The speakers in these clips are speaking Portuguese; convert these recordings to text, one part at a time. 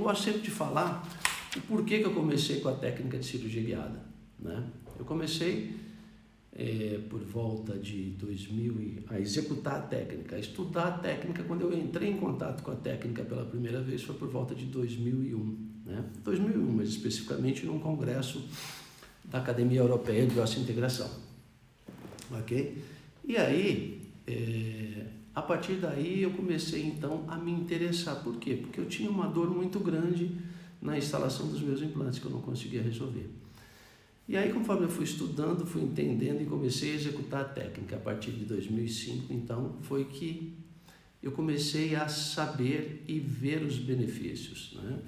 gosto sempre de falar o porquê que eu comecei com a técnica de cirurgia guiada, né? Eu comecei por volta de 2000 a executar a técnica, a estudar a técnica. Quando eu entrei em contato com a técnica pela primeira vez foi por volta de 2001, né? 2001, mas especificamente num congresso da Academia Europeia de Osseointegração, ok? E aí, a partir daí eu comecei então a me interessar. Por quê? Porque eu tinha uma dor muito grande na instalação dos meus implantes que eu não conseguia resolver. E aí, conforme eu fui estudando, fui entendendo e comecei a executar a técnica. A partir de 2005, então, foi que eu comecei a saber e ver os benefícios, né?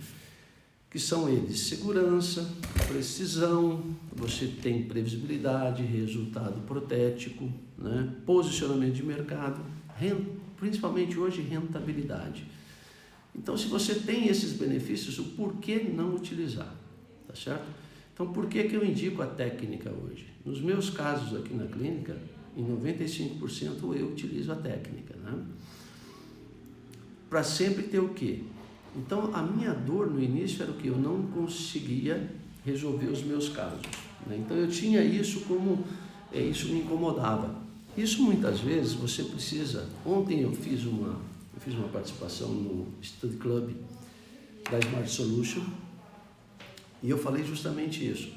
Que são eles: segurança, precisão, você tem previsibilidade, resultado protético, né? Posicionamento de mercado, principalmente hoje rentabilidade. Então, se você tem esses benefícios, o porquê não utilizar, tá certo? Então, por que eu indico a técnica hoje? Nos meus casos aqui na clínica, em 95% eu utilizo a técnica, né? Para sempre ter o quê? Então, a minha dor no início era o que? Eu não conseguia resolver os meus casos, né? Então, eu tinha isso como... isso me incomodava. Isso, muitas vezes, você precisa... Ontem eu fiz uma participação no Study Club da Smart Solution e eu falei justamente isso.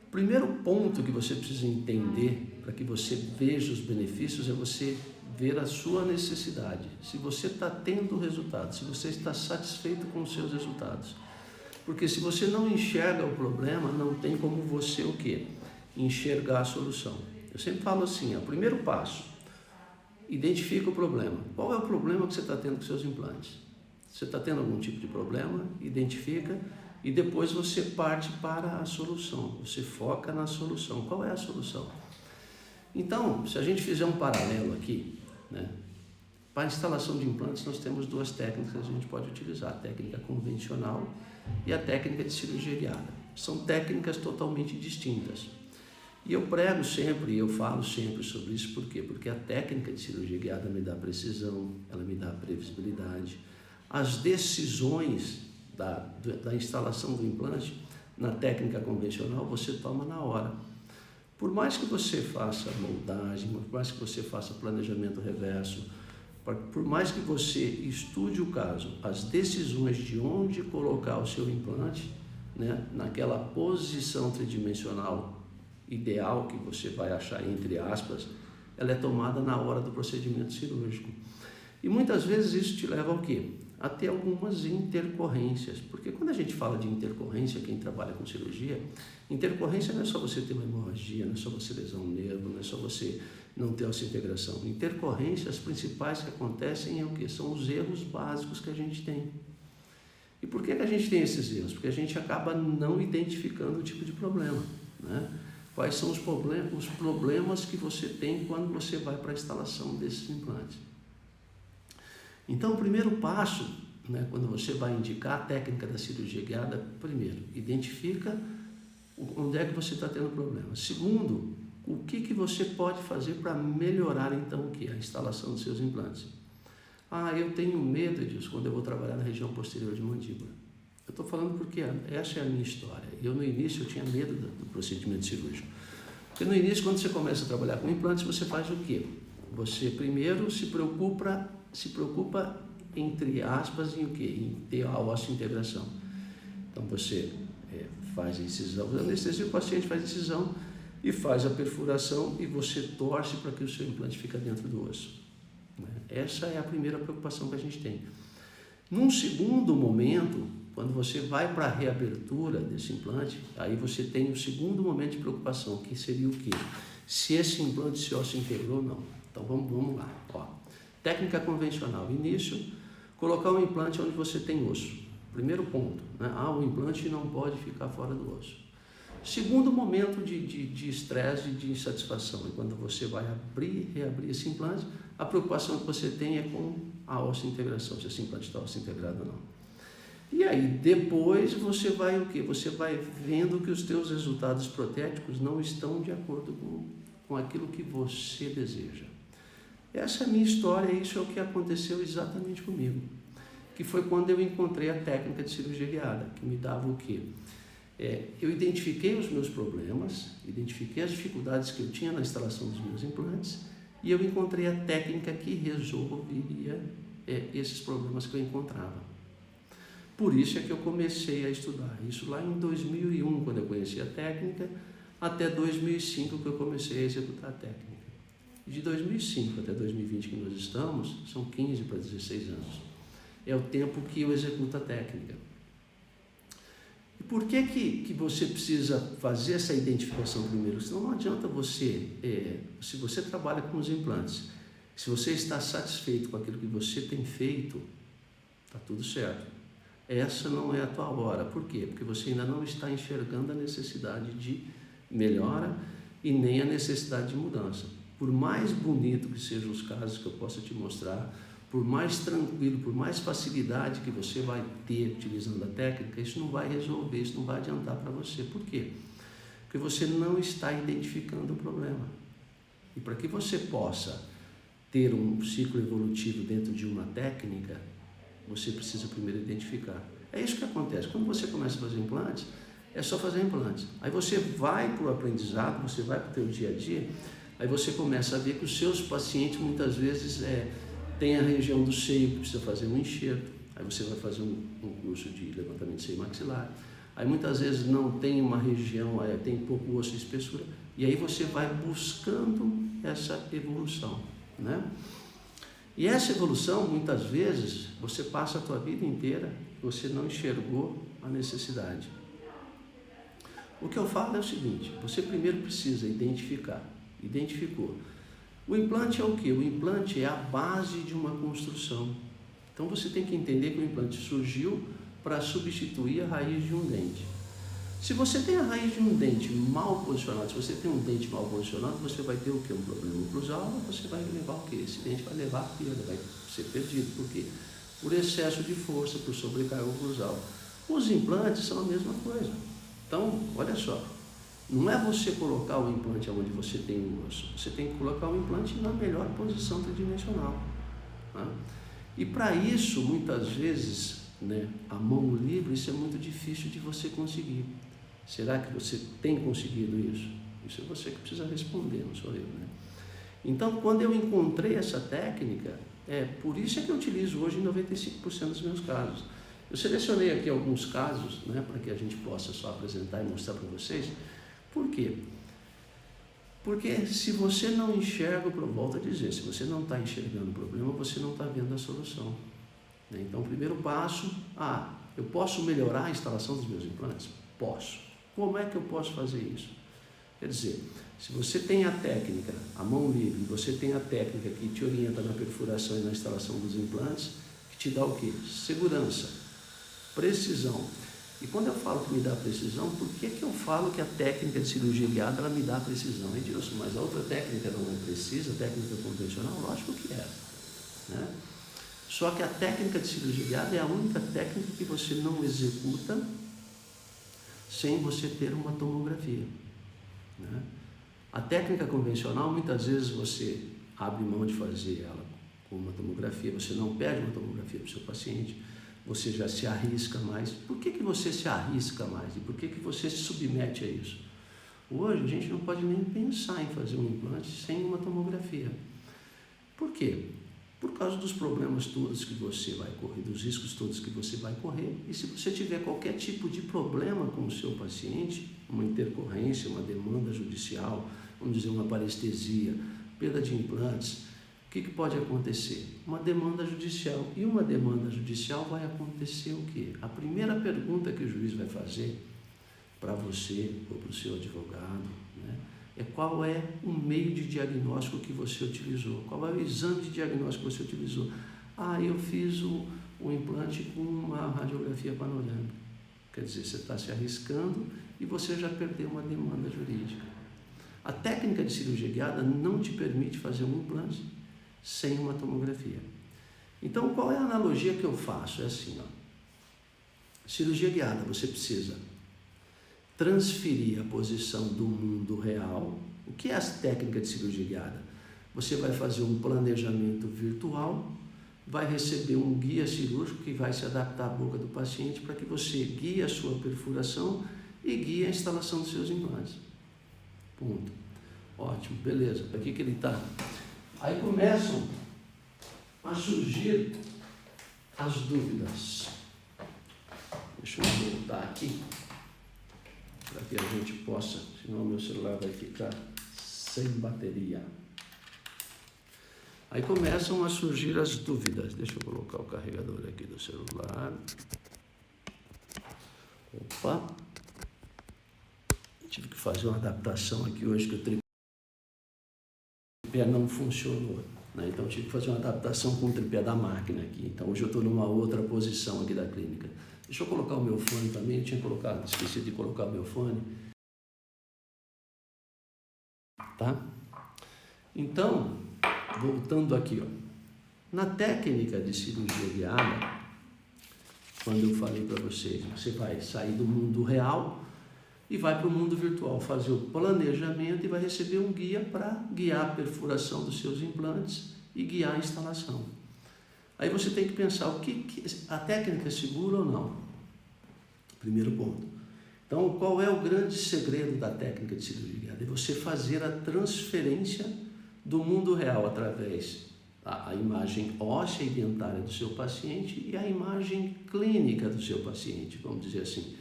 O primeiro ponto que você precisa entender para que você veja os benefícios é você ver a sua necessidade. Se você está tendo resultados, se você está satisfeito com os seus resultados. Porque se você não enxerga o problema, não tem como você o quê? Enxergar a solução. Eu sempre falo assim, o primeiro passo, identifica o problema. Qual é o problema que você está tendo com seus implantes? Você está tendo algum tipo de problema? Identifica e depois você parte para a solução. Você foca na solução. Qual é a solução? Então, se a gente fizer um paralelo aqui, né? Para a instalação de implantes nós temos duas técnicas que a gente pode utilizar: a técnica convencional e a técnica de cirurgia guiada. São técnicas totalmente distintas. E eu prego sempre, eu falo sempre sobre isso. Por quê? Porque a técnica de cirurgia guiada me dá precisão, ela me dá previsibilidade. As decisões da instalação do implante, na técnica convencional, você toma na hora. Por mais que você faça moldagem, por mais que você faça planejamento reverso, por mais que você estude o caso, as decisões de onde colocar o seu implante, né, naquela posição tridimensional ideal que você vai achar, entre aspas, ela é tomada na hora do procedimento cirúrgico. E muitas vezes isso te leva ao quê? A ter algumas intercorrências. Porque quando a gente fala de intercorrência, quem trabalha com cirurgia, intercorrência não é só você ter uma hemorragia, não é só você lesar um nervo, não é só você não ter osteointegração. Intercorrências principais que acontecem é o quê? São os erros básicos que a gente tem. E por que a gente tem esses erros? Porque a gente acaba não identificando o tipo de problema, né? Quais são os problemas que você tem quando você vai para a instalação desses implantes. Então, o primeiro passo, né, quando você vai indicar a técnica da cirurgia guiada, primeiro, identifica onde é que você está tendo problema. Segundo, o que você pode fazer para melhorar, então, o quê? A instalação dos seus implantes. Eu tenho medo disso quando eu vou trabalhar na região posterior de mandíbula. Eu estou falando porque essa é a minha história. Eu, no início, eu tinha medo do procedimento cirúrgico. Porque no início, quando você começa a trabalhar com implantes, você faz o quê? Você primeiro se preocupa, entre aspas, em o quê? Em ter a osteointegração. Então, você faz a incisão, anestesia, o paciente faz a incisão e faz a perfuração e você torce para que o seu implante fique dentro do osso. Essa é a primeira preocupação que a gente tem. Num segundo momento, quando você vai para a reabertura desse implante, aí você tem o segundo momento de preocupação, que seria o quê? Se esse implante se osteointegrou ou não. Então, vamos lá. Técnica convencional. Início, colocar um implante onde você tem osso. Primeiro ponto, né? O implante não pode ficar fora do osso. Segundo momento de estresse e de insatisfação, é quando você vai reabrir esse implante, a preocupação que você tem é com a osteointegração, se esse implante está osteointegrado ou não. E aí, depois você vai o quê? Você vai vendo que os teus resultados protéticos não estão de acordo com aquilo que você deseja. Essa é a minha história e isso é o que aconteceu exatamente comigo. que foi quando eu encontrei a técnica de cirurgia guiada, que me dava o quê? Eu identifiquei os meus problemas, identifiquei as dificuldades que eu tinha na instalação dos meus implantes e eu encontrei a técnica que resolveria esses problemas que eu encontrava. Por isso é que eu comecei a estudar. Isso lá em 2001, quando eu conheci a técnica, até 2005 que eu comecei a executar a técnica. De 2005 até 2020 que nós estamos, são 15 para 16 anos. É o tempo que eu executo a técnica. E por que você precisa fazer essa identificação primeiro? Senão não adianta você, se você trabalha com os implantes, se você está satisfeito com aquilo que você tem feito, está tudo certo. Essa não é a tua hora. Por quê? Porque você ainda não está enxergando a necessidade de melhora e nem a necessidade de mudança. Por mais bonito que sejam os casos que eu possa te mostrar, por mais tranquilo, por mais facilidade que você vai ter utilizando a técnica, isso não vai resolver, isso não vai adiantar para você. Por quê? Porque você não está identificando o problema. E para que você possa ter um ciclo evolutivo dentro de uma técnica, você precisa primeiro identificar. É isso que acontece. Quando você começa a fazer implantes, é só fazer implantes. Aí você vai para o aprendizado, você vai para o teu dia a dia, aí você começa a ver que os seus pacientes muitas vezes tem a região do seio que precisa fazer um enxerto, aí você vai fazer um curso de levantamento de seio maxilar, aí muitas vezes não tem uma região, tem pouco osso de espessura, e aí você vai buscando essa evolução, né? E essa evolução, muitas vezes, você passa a tua vida inteira, você não enxergou a necessidade. O que eu falo é o seguinte, você primeiro precisa identificar, identificou. O implante é o quê? O implante é a base de uma construção. Então você tem que entender que o implante surgiu para substituir a raiz de um dente. Se você tem a raiz de um dente mal posicionado, se você tem um dente mal posicionado, você vai ter o quê? Um problema oclusal, você vai levar o quê? Esse dente vai levar a perda, vai ser perdido. Por quê? Por excesso de força, por sobrecarga oclusal. Os implantes são a mesma coisa. Então, olha só. Não é você colocar o implante onde você tem o osso, você tem que colocar o implante na melhor posição tridimensional. Tá? E para isso, muitas vezes, né, a mão livre, isso é muito difícil de você conseguir. Será que você tem conseguido isso? Isso é você que precisa responder, não sou eu, né? Então, quando eu encontrei essa técnica, por isso é que eu utilizo hoje em 95% dos meus casos. Eu selecionei aqui alguns casos, né, para que a gente possa só apresentar e mostrar para vocês. Por quê? Porque se você não enxerga, eu volto a dizer, se você não está enxergando o problema, você não está vendo a solução. Então, o primeiro passo, eu posso melhorar a instalação dos meus implantes? Posso. Como é que eu posso fazer isso? Quer dizer, se você tem a técnica, a mão livre, você tem a técnica que te orienta na perfuração e na instalação dos implantes, que te dá o quê? Segurança, precisão. E quando eu falo que me dá precisão, por que eu falo que a técnica de cirurgia guiada ela me dá precisão? Edilson, mas a outra técnica não é precisa, a técnica convencional? Lógico que é. Né? Só que a técnica de cirurgia guiada é a única técnica que você não executa sem você ter uma tomografia. Né? A técnica convencional, muitas vezes você abre mão de fazer ela com uma tomografia, você não pede uma tomografia para o seu paciente, você já se arrisca mais. Por que você se arrisca mais? E por que você se submete a isso? Hoje a gente não pode nem pensar em fazer um implante sem uma tomografia. Por quê? Por causa dos problemas todos que você vai correr, dos riscos todos que você vai correr. E se você tiver qualquer tipo de problema com o seu paciente, uma intercorrência, uma demanda judicial, vamos dizer uma parestesia, perda de implantes, o que pode acontecer? Uma demanda judicial. E uma demanda judicial vai acontecer o quê? A primeira pergunta que o juiz vai fazer para você ou para o seu advogado, né, é qual é o meio de diagnóstico que você utilizou, qual é o exame de diagnóstico que você utilizou. Eu fiz o implante com uma radiografia panorâmica. Quer dizer, você está se arriscando e você já perdeu uma demanda jurídica. A técnica de cirurgia guiada não te permite fazer um implante sem uma tomografia. Então, qual é a analogia que eu faço? É assim, cirurgia guiada, você precisa transferir a posição do mundo real. O que é a técnica de cirurgia guiada? Você vai fazer um planejamento virtual vai receber um guia cirúrgico que vai se adaptar à boca do paciente para que você guie a sua perfuração e guie a instalação dos seus implantes. Ponto. Ótimo, beleza. Aqui que ele está. Aí começam a surgir as dúvidas. Deixa eu voltar aqui para que a gente possa, senão meu celular vai ficar sem bateria. Aí começam a surgir as dúvidas. Deixa eu colocar o carregador aqui do celular. Opa! Tive que fazer uma adaptação aqui hoje que o tripé não funcionou, né? Então tive que fazer uma adaptação com o tripé da máquina aqui. Então hoje eu estou numa outra posição aqui da clínica. Deixa eu colocar o meu fone também. Eu tinha colocado, esqueci de colocar o meu fone. Tá? Então, voltando aqui, ó. Na técnica de cirurgia guiada, quando eu falei para vocês, você vai sair do mundo real e vai para o mundo virtual, fazer o planejamento e vai receber um guia para guiar a perfuração dos seus implantes e guiar a instalação. Aí você tem que pensar a técnica é segura ou não? Primeiro ponto. Então, qual é o grande segredo da técnica de cirurgia guiada? É você fazer a transferência do mundo real através da imagem óssea e dentária do seu paciente e a imagem clínica do seu paciente, vamos dizer assim,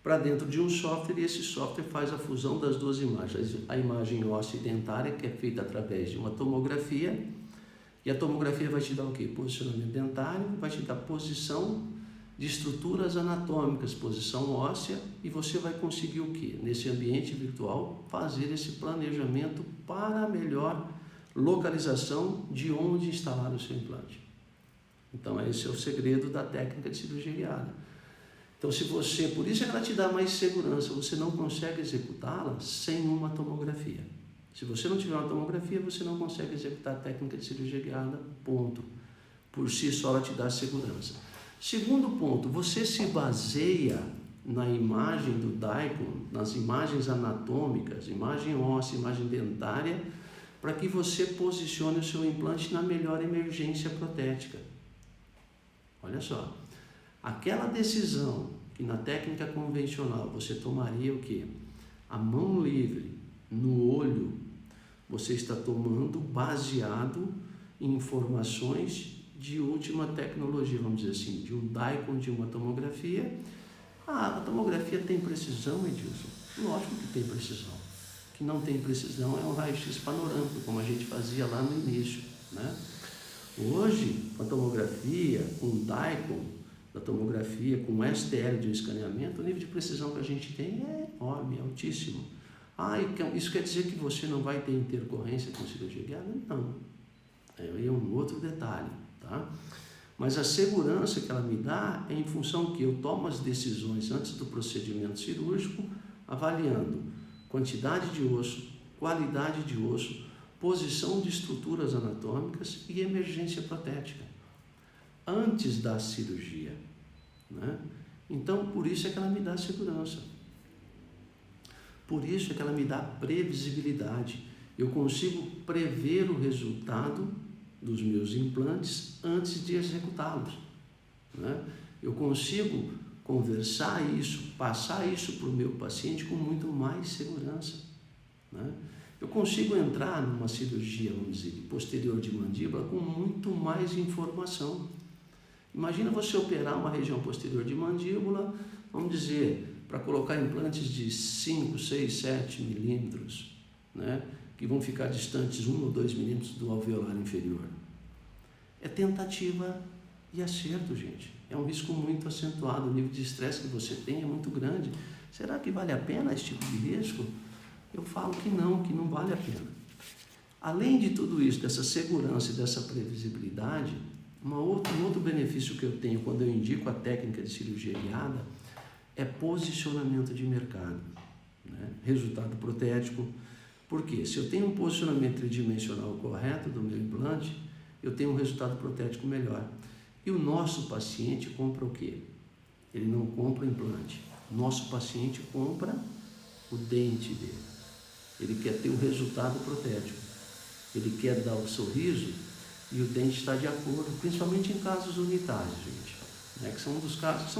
para dentro de um software, e esse software faz a fusão das duas imagens. A imagem óssea e dentária, que é feita através de uma tomografia, e a tomografia vai te dar o quê? Posicionamento dentário, vai te dar posição de estruturas anatômicas, posição óssea, e você vai conseguir o quê? Nesse ambiente virtual, fazer esse planejamento para a melhor localização de onde instalar o seu implante. Então, esse é o segredo da técnica de cirurgia guiada. Então, por isso é que ela te dá mais segurança, você não consegue executá-la sem uma tomografia. Se você não tiver uma tomografia, você não consegue executar a técnica de cirurgia guiada, ponto. Por si só, ela te dá segurança. Segundo ponto, você se baseia na imagem do DICOM, nas imagens anatômicas, imagem óssea, imagem dentária, para que você posicione o seu implante na melhor emergência protética. Olha só, aquela decisão que na técnica convencional você tomaria o quê? A mão livre no olho, você está tomando baseado em informações de última tecnologia, vamos dizer assim, de um DICOM, de uma tomografia. A tomografia tem precisão, Edilson? Lógico que tem precisão. O que não tem precisão é um raio-x panorâmico, como a gente fazia lá no início, né? Hoje, com a tomografia, com o DICOM da tomografia, com o STL de um escaneamento, o nível de precisão que a gente tem é enorme, é altíssimo. Isso quer dizer que você não vai ter intercorrência com cirurgia guiada? Não. É um outro detalhe, tá? Mas a segurança que ela me dá é em função que eu tomo as decisões antes do procedimento cirúrgico, avaliando quantidade de osso, qualidade de osso, posição de estruturas anatômicas e emergência protética, antes da cirurgia, né? Então, por isso é que ela me dá segurança. Por isso é que ela me dá previsibilidade. Eu consigo prever o resultado dos meus implantes antes de executá-los, né? Eu consigo conversar isso, passar isso para o meu paciente com muito mais segurança, né? Eu consigo entrar numa cirurgia, vamos dizer, posterior de mandíbula com muito mais informação. Imagina você operar uma região posterior de mandíbula, vamos dizer, para colocar implantes de 5, 6, 7 milímetros, né? Que vão ficar distantes 1 ou 2 milímetros do alveolar inferior. É tentativa e acerto, gente. É um risco muito acentuado, o nível de estresse que você tem é muito grande. Será que vale a pena esse tipo de risco? Eu falo que não vale a pena. Além de tudo isso, dessa segurança e dessa previsibilidade, um outro benefício que eu tenho quando eu indico a técnica de cirurgia guiada é posicionamento de mercado, né? Resultado protético. Por quê? Se eu tenho um posicionamento tridimensional correto do meu implante, eu tenho um resultado protético melhor. E o nosso paciente compra o quê? Ele não compra o implante. O nosso paciente compra o dente dele. Ele quer ter um resultado protético. Ele quer dar o sorriso e o dente está de acordo, principalmente em casos unitários, gente, né? Que são um dos casos,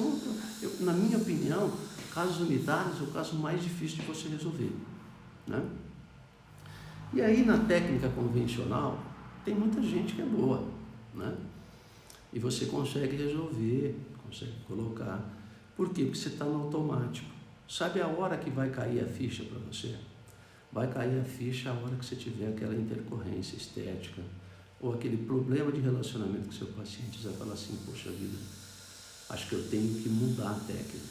na minha opinião, casos unitários é o caso mais difícil de você resolver, né? E aí na técnica convencional tem muita gente que é boa, né? E você consegue resolver, consegue colocar. Por quê? Porque você está no automático. Sabe a hora que vai cair a ficha para você? Vai cair a ficha a hora que você tiver aquela intercorrência estética ou aquele problema de relacionamento com o seu paciente. Você vai falar assim, poxa vida, acho que eu tenho que mudar a técnica,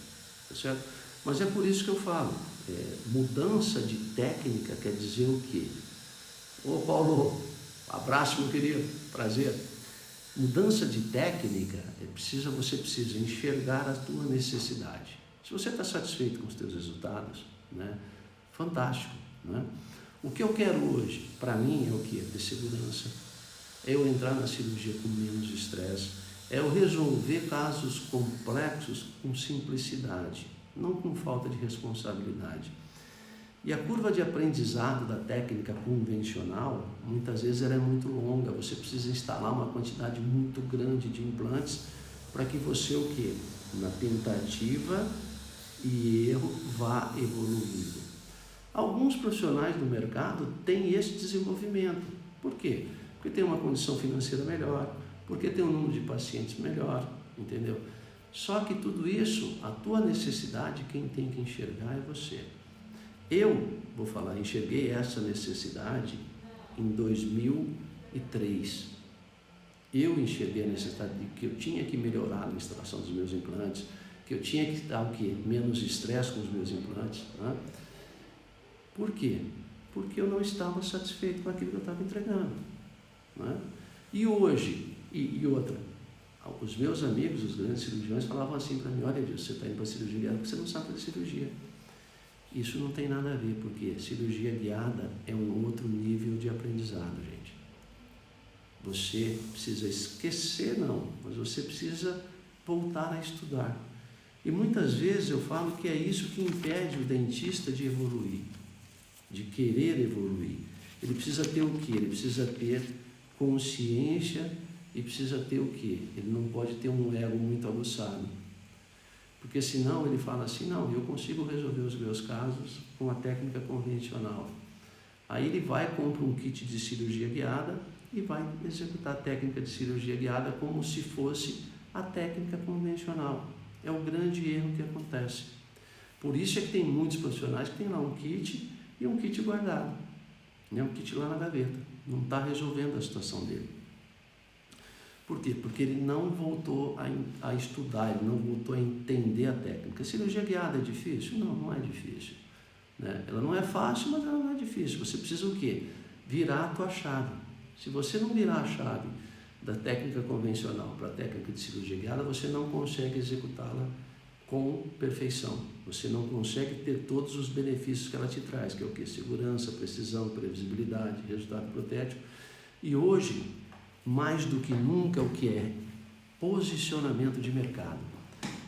tá certo? Mas é por isso que eu falo, mudança de técnica quer dizer o quê? Ô Paulo, abraço meu querido, prazer. Mudança de técnica, você precisa enxergar a tua necessidade. Se você está satisfeito com os teus resultados, né, fantástico, né? O que eu quero hoje, para mim, é o que? É ter segurança, é eu entrar na cirurgia com menos estresse, é eu resolver casos complexos com simplicidade, não com falta de responsabilidade. E a curva de aprendizado da técnica convencional, muitas vezes ela é muito longa, você precisa instalar uma quantidade muito grande de implantes para que você, o quê? Na tentativa e erro, vá evoluindo. Alguns profissionais do mercado têm esse desenvolvimento. Por quê? Porque tem uma condição financeira melhor, porque tem um número de pacientes melhor, entendeu? Só que tudo isso, a tua necessidade, quem tem que enxergar é você. Eu, enxerguei essa necessidade em 2003. Eu enxerguei a necessidade de que eu tinha que melhorar a instalação dos meus implantes, que eu tinha que dar o quê? Menos estresse com os meus implantes, né? Por quê? Porque eu não estava satisfeito com aquilo que eu estava entregando, né? E hoje, e outra, os meus amigos, os grandes cirurgiões, falavam assim para mim, olha, você está indo para a cirurgia guiada porque você não sabe fazer cirurgia. Isso não tem nada a ver, porque cirurgia guiada é um outro nível de aprendizado, gente. Você precisa esquecer, não, mas você precisa voltar a estudar. E muitas vezes eu falo que é isso que impede o dentista de evoluir, de querer evoluir. Ele precisa ter o quê? Ele precisa ter consciência e precisa ter o quê? Ele não pode ter um ego muito aguçado. Porque senão ele fala assim, não, eu consigo resolver os meus casos com a técnica convencional. Aí ele vai, compra um kit de cirurgia guiada e vai executar a técnica de cirurgia guiada como se fosse a técnica convencional. É o grande erro que acontece. Por isso é que tem muitos profissionais que têm lá um kit e um kit guardado, né? Um kit lá na gaveta, não está resolvendo a situação dele. Por quê? Porque ele não voltou a estudar, ele não voltou a entender a técnica. A cirurgia guiada é difícil? Não, não é difícil, né? Ela não é fácil, mas ela não é difícil. Você precisa o quê? Virar a tua chave. Se você não virar a chave da técnica convencional para a técnica de cirurgia guiada, você não consegue executá-la com perfeição. Você não consegue ter todos os benefícios que ela te traz, que é o quê? Segurança, precisão, previsibilidade, resultado protético. E hoje, mais do que nunca, o que é? Posicionamento de mercado.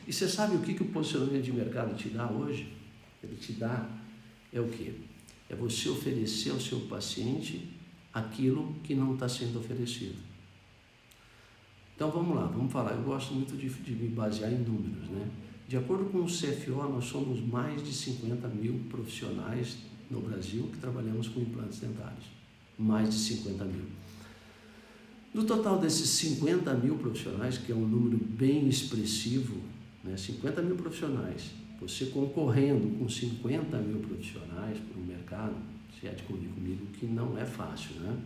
E você sabe o que o posicionamento de mercado te dá hoje? Ele te dá, é o quê? É você oferecer ao seu paciente aquilo que não está sendo oferecido. Então vamos lá, vamos falar. Eu gosto muito de me basear em números, né? De acordo com o CFO, nós somos mais de 50 mil profissionais no Brasil que trabalhamos com implantes dentários. Mais de 50 mil. No total desses 50 mil profissionais, que é um número bem expressivo, né? 50 mil profissionais, você concorrendo com 50 mil profissionais para o mercado, você há de convir comigo que não é fácil, né?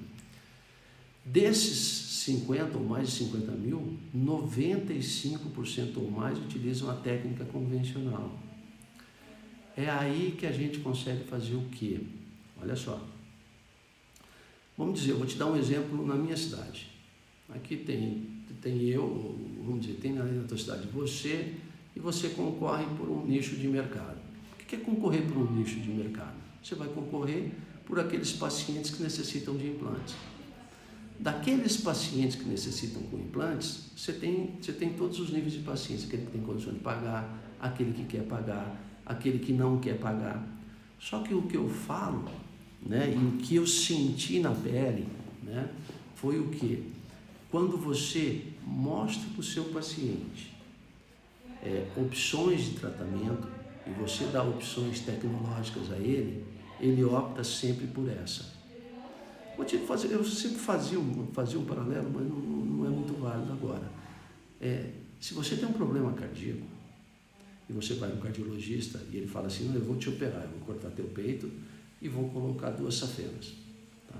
Desses 50 ou mais de 50 mil, 95% ou mais utilizam a técnica convencional. É aí que a gente consegue fazer o quê? Olha só. Vamos dizer, eu vou te dar um exemplo na minha cidade. Aqui tem eu, vamos dizer, tem ali na tua cidade você, e você concorre por um nicho de mercado. O que é concorrer por um nicho de mercado? Você vai concorrer por aqueles pacientes que necessitam de implantes. Daqueles pacientes que necessitam com implantes, você tem todos os níveis de pacientes, aquele que tem condição de pagar, aquele que quer pagar, aquele que não quer pagar. Só que o que eu falo, né, e o que eu senti na pele, né, foi o quê? quando você mostra para o seu paciente opções de tratamento e você dá opções tecnológicas a ele, ele opta sempre por essa. Eu sempre fazia um paralelo, mas não é muito válido agora. Se você tem um problema cardíaco e você vai no cardiologista e ele fala assim, não, eu vou te operar, eu vou cortar teu peito e vou colocar 2 safenas. Tá?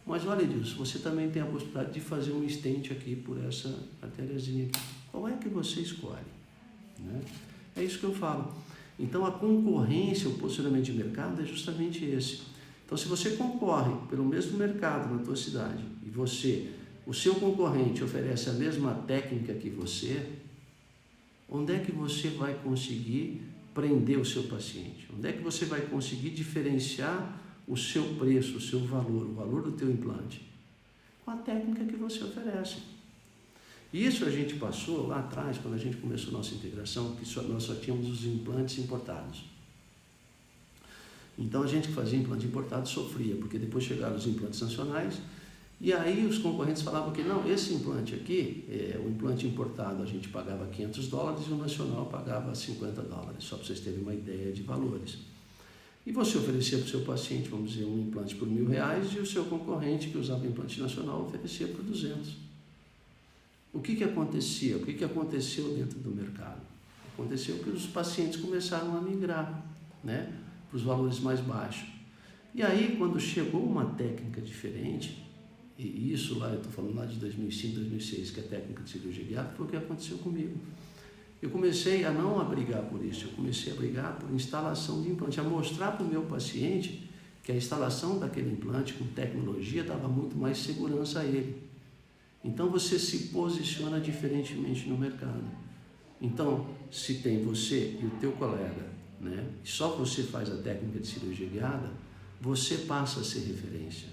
Mas olha disso, você também tem a possibilidade de fazer um stent aqui por essa artériazinha aqui. Qual é que você escolhe? Né? É isso que eu falo. Então a concorrência, o posicionamento de mercado é justamente esse. Então se você concorre pelo mesmo mercado na tua cidade e o seu concorrente oferece a mesma técnica que você, onde é que você vai conseguir prender o seu paciente? Onde é que você vai conseguir diferenciar o seu preço, o seu valor, o valor do teu implante? Com a técnica que você oferece. Isso a gente passou lá atrás, quando a gente começou a nossa integração, que nós só tínhamos os implantes importados. Então a gente que fazia implante importado sofria, porque depois chegaram os implantes nacionais, e aí os concorrentes falavam que não, esse implante aqui, o implante importado a gente pagava $500 e o nacional pagava $50, só para vocês terem uma ideia de valores. E você oferecia para o seu paciente, vamos dizer, um implante por R$1.000 e o seu concorrente que usava implante nacional oferecia por 200. O que acontecia? O que aconteceu dentro do mercado? Aconteceu que os pacientes começaram a migrar, né, para os valores mais baixos. E aí, quando chegou uma técnica diferente, e isso lá, eu estou falando lá de 2005, 2006, que é a técnica de cirurgia guiada, foi o que aconteceu comigo. Eu comecei a não brigar por isso, eu comecei a brigar por instalação de implante, a mostrar para o meu paciente que a instalação daquele implante com tecnologia dava muito mais segurança a ele. Então você se posiciona diferentemente no mercado. Então, se tem você e o teu colega, né, e só você faz a técnica de cirurgia guiada, você passa a ser referência.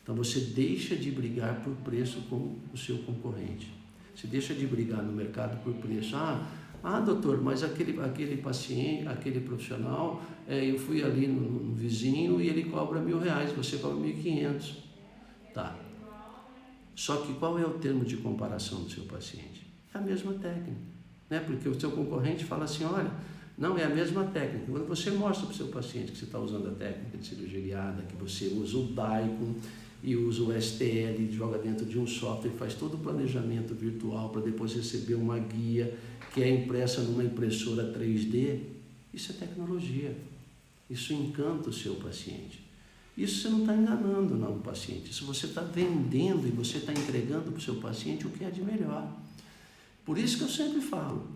Então você deixa de brigar por preço com o seu concorrente. Você deixa de brigar no mercado por preço. Doutor, mas aquele paciente, aquele profissional, eu fui ali no vizinho e ele cobra R$1.000, você cobra R$1.500. Tá. Só que qual é o termo de comparação do seu paciente? É a mesma técnica, né? Porque o seu concorrente fala assim, olha, não, é a mesma técnica. Quando você mostra para o seu paciente que você está usando a técnica de cirurgia guiada, que você usa o Daikon e usa o STL, joga dentro de um software, faz todo o planejamento virtual para depois receber uma guia que é impressa numa impressora 3D, isso é tecnologia. Isso encanta o seu paciente. Isso você não está enganando não, o paciente. Isso você está vendendo e você está entregando para o seu paciente o que é de melhor. Por isso que eu sempre falo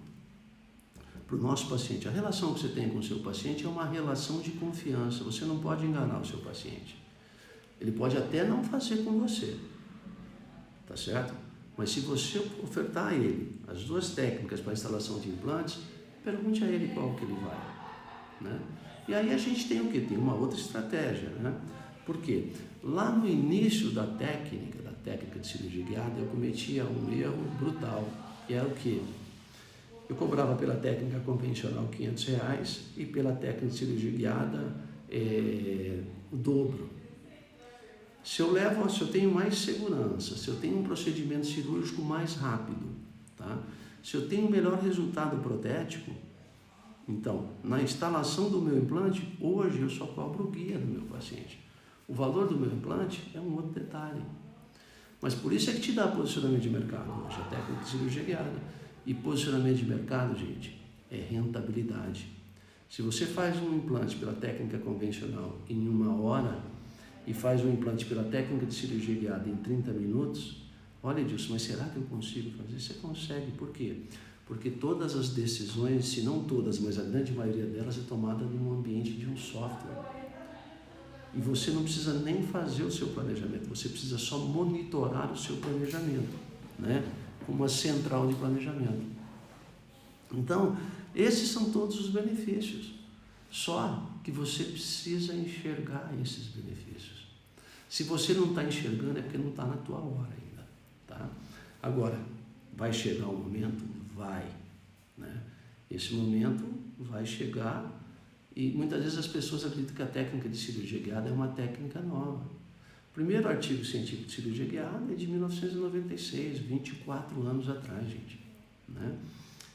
para o nosso paciente, a relação que você tem com o seu paciente é uma relação de confiança. Você não pode enganar o seu paciente. Ele pode até não fazer com você, tá certo? Mas se você ofertar a ele as 2 técnicas para instalação de implantes, pergunte a ele qual que ele vai, né? E aí a gente tem o quê? Tem uma outra estratégia, né? Por quê? Lá no início da técnica de cirurgia guiada, eu cometia um erro brutal, que era o quê? Eu cobrava pela técnica convencional R$500 e pela técnica de cirurgia guiada o dobro. Se eu tenho mais segurança, se eu tenho um procedimento cirúrgico mais rápido, tá? Se eu tenho um melhor resultado protético, então, na instalação do meu implante, hoje eu só cobro o guia do meu paciente. O valor do meu implante é um outro detalhe. Mas por isso é que te dá posicionamento de mercado hoje, a técnica de cirurgia guiada. E posicionamento de mercado, gente, é rentabilidade. Se você faz um implante pela técnica convencional em 1 hora e faz um implante pela técnica de cirurgia guiada em 30 minutos, olha, Edilson, mas será que eu consigo fazer? Você consegue. Por quê? Porque todas as decisões, se não todas, mas a grande maioria delas é tomada no ambiente de um software. E você não precisa nem fazer o seu planejamento, você precisa só monitorar o seu planejamento, né? Com uma central de planejamento. Então, esses são todos os benefícios. Só que você precisa enxergar esses benefícios. Se você não está enxergando, é porque não está na tua hora ainda, tá? Agora, vai chegar um momento? Vai, né? Esse momento vai chegar e muitas vezes as pessoas acreditam que a técnica de cirurgia guiada é uma técnica nova. O primeiro artigo científico de cirurgia guiada é de 1996, 24 anos atrás, gente, né?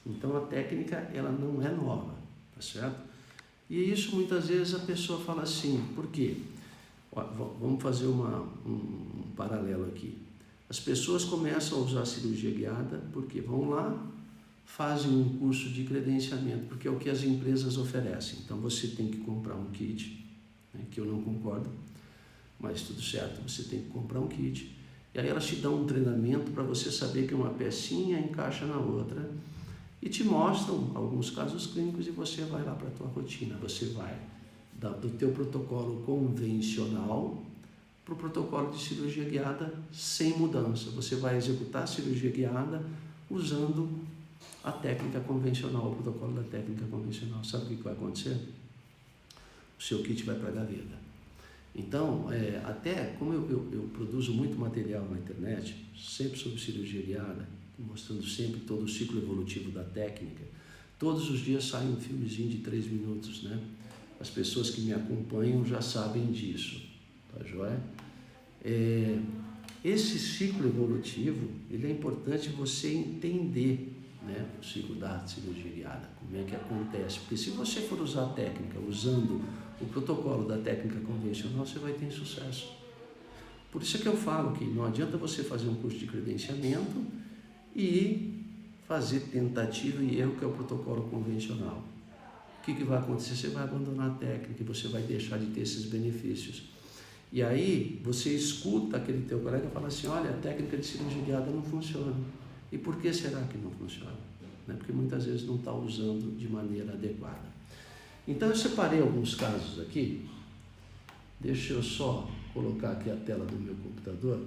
Então a técnica, ela não é nova, tá certo? E isso muitas vezes a pessoa fala assim, por quê? Vamos fazer um paralelo aqui. As pessoas começam a usar a cirurgia guiada porque vão lá, fazem um curso de credenciamento, porque é o que as empresas oferecem. Então você tem que comprar um kit, né, que eu não concordo, mas tudo certo, você tem que comprar um kit. E aí elas te dão um treinamento para você saber que uma pecinha encaixa na outra e te mostram alguns casos clínicos e você vai lá para a tua rotina. Você vai do teu protocolo convencional para o protocolo de cirurgia guiada sem mudança. Você vai executar a cirurgia guiada usando a técnica convencional, o protocolo da técnica convencional. Sabe o que vai acontecer? O seu kit vai para a gaveta. Então, até como eu produzo muito material na internet, sempre sobre cirurgia guiada, mostrando sempre todo o ciclo evolutivo da técnica, todos os dias sai um filmezinho de 3 minutos, né? As pessoas que me acompanham já sabem disso, tá joia? Esse ciclo evolutivo, ele é importante você entender, né, o ciclo da cirurgia guiada, como é que acontece, porque se você for usar a técnica usando o protocolo da técnica convencional, você vai ter sucesso. Por isso é que eu falo que não adianta você fazer um curso de credenciamento e fazer tentativa e erro, que é o protocolo convencional. O que vai acontecer? Você vai abandonar a técnica e você vai deixar de ter esses benefícios. E aí você escuta aquele teu colega e fala assim, olha, a técnica de cirurgia guiada não funciona. E por que será que não funciona? Porque muitas vezes não está usando de maneira adequada. Então eu separei alguns casos aqui. Deixa eu só colocar aqui a tela do meu computador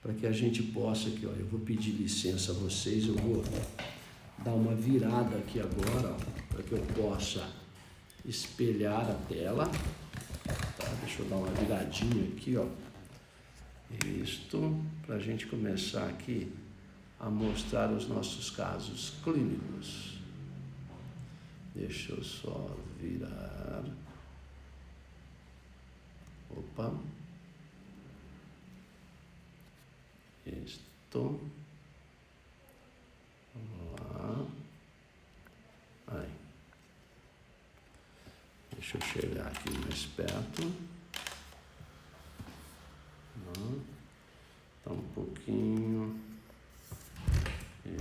para que a gente possa aqui, ó, eu vou pedir licença a vocês, eu vou dar uma virada aqui agora, para que eu possa espelhar a tela. Tá? Deixa eu dar uma viradinha aqui, ó. Isto, para a gente começar aqui a mostrar os nossos casos clínicos. Deixa eu só virar. Opa. Isto. Vamos lá. Aí. Deixa eu chegar aqui mais perto. Está um pouquinho.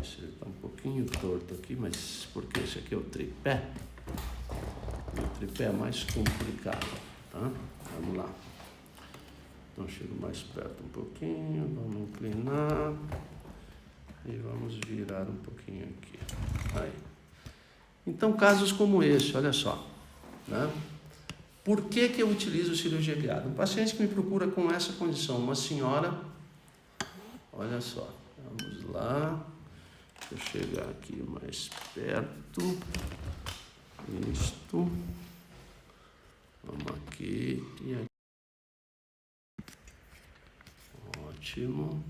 Esse está um pouquinho torto aqui, mas porque esse aqui é o tripé. O tripé é mais complicado, tá? Vamos lá. Então chego mais perto um pouquinho, vamos inclinar e vamos virar um pouquinho aqui. Aí. Então casos como esse, olha só, né? Por que eu utilizo cirurgia guiada? Um paciente que me procura com essa condição, uma senhora, olha só, vamos lá. Deixa eu chegar aqui mais perto. Isto. Vamos aqui e aqui. Ótimo.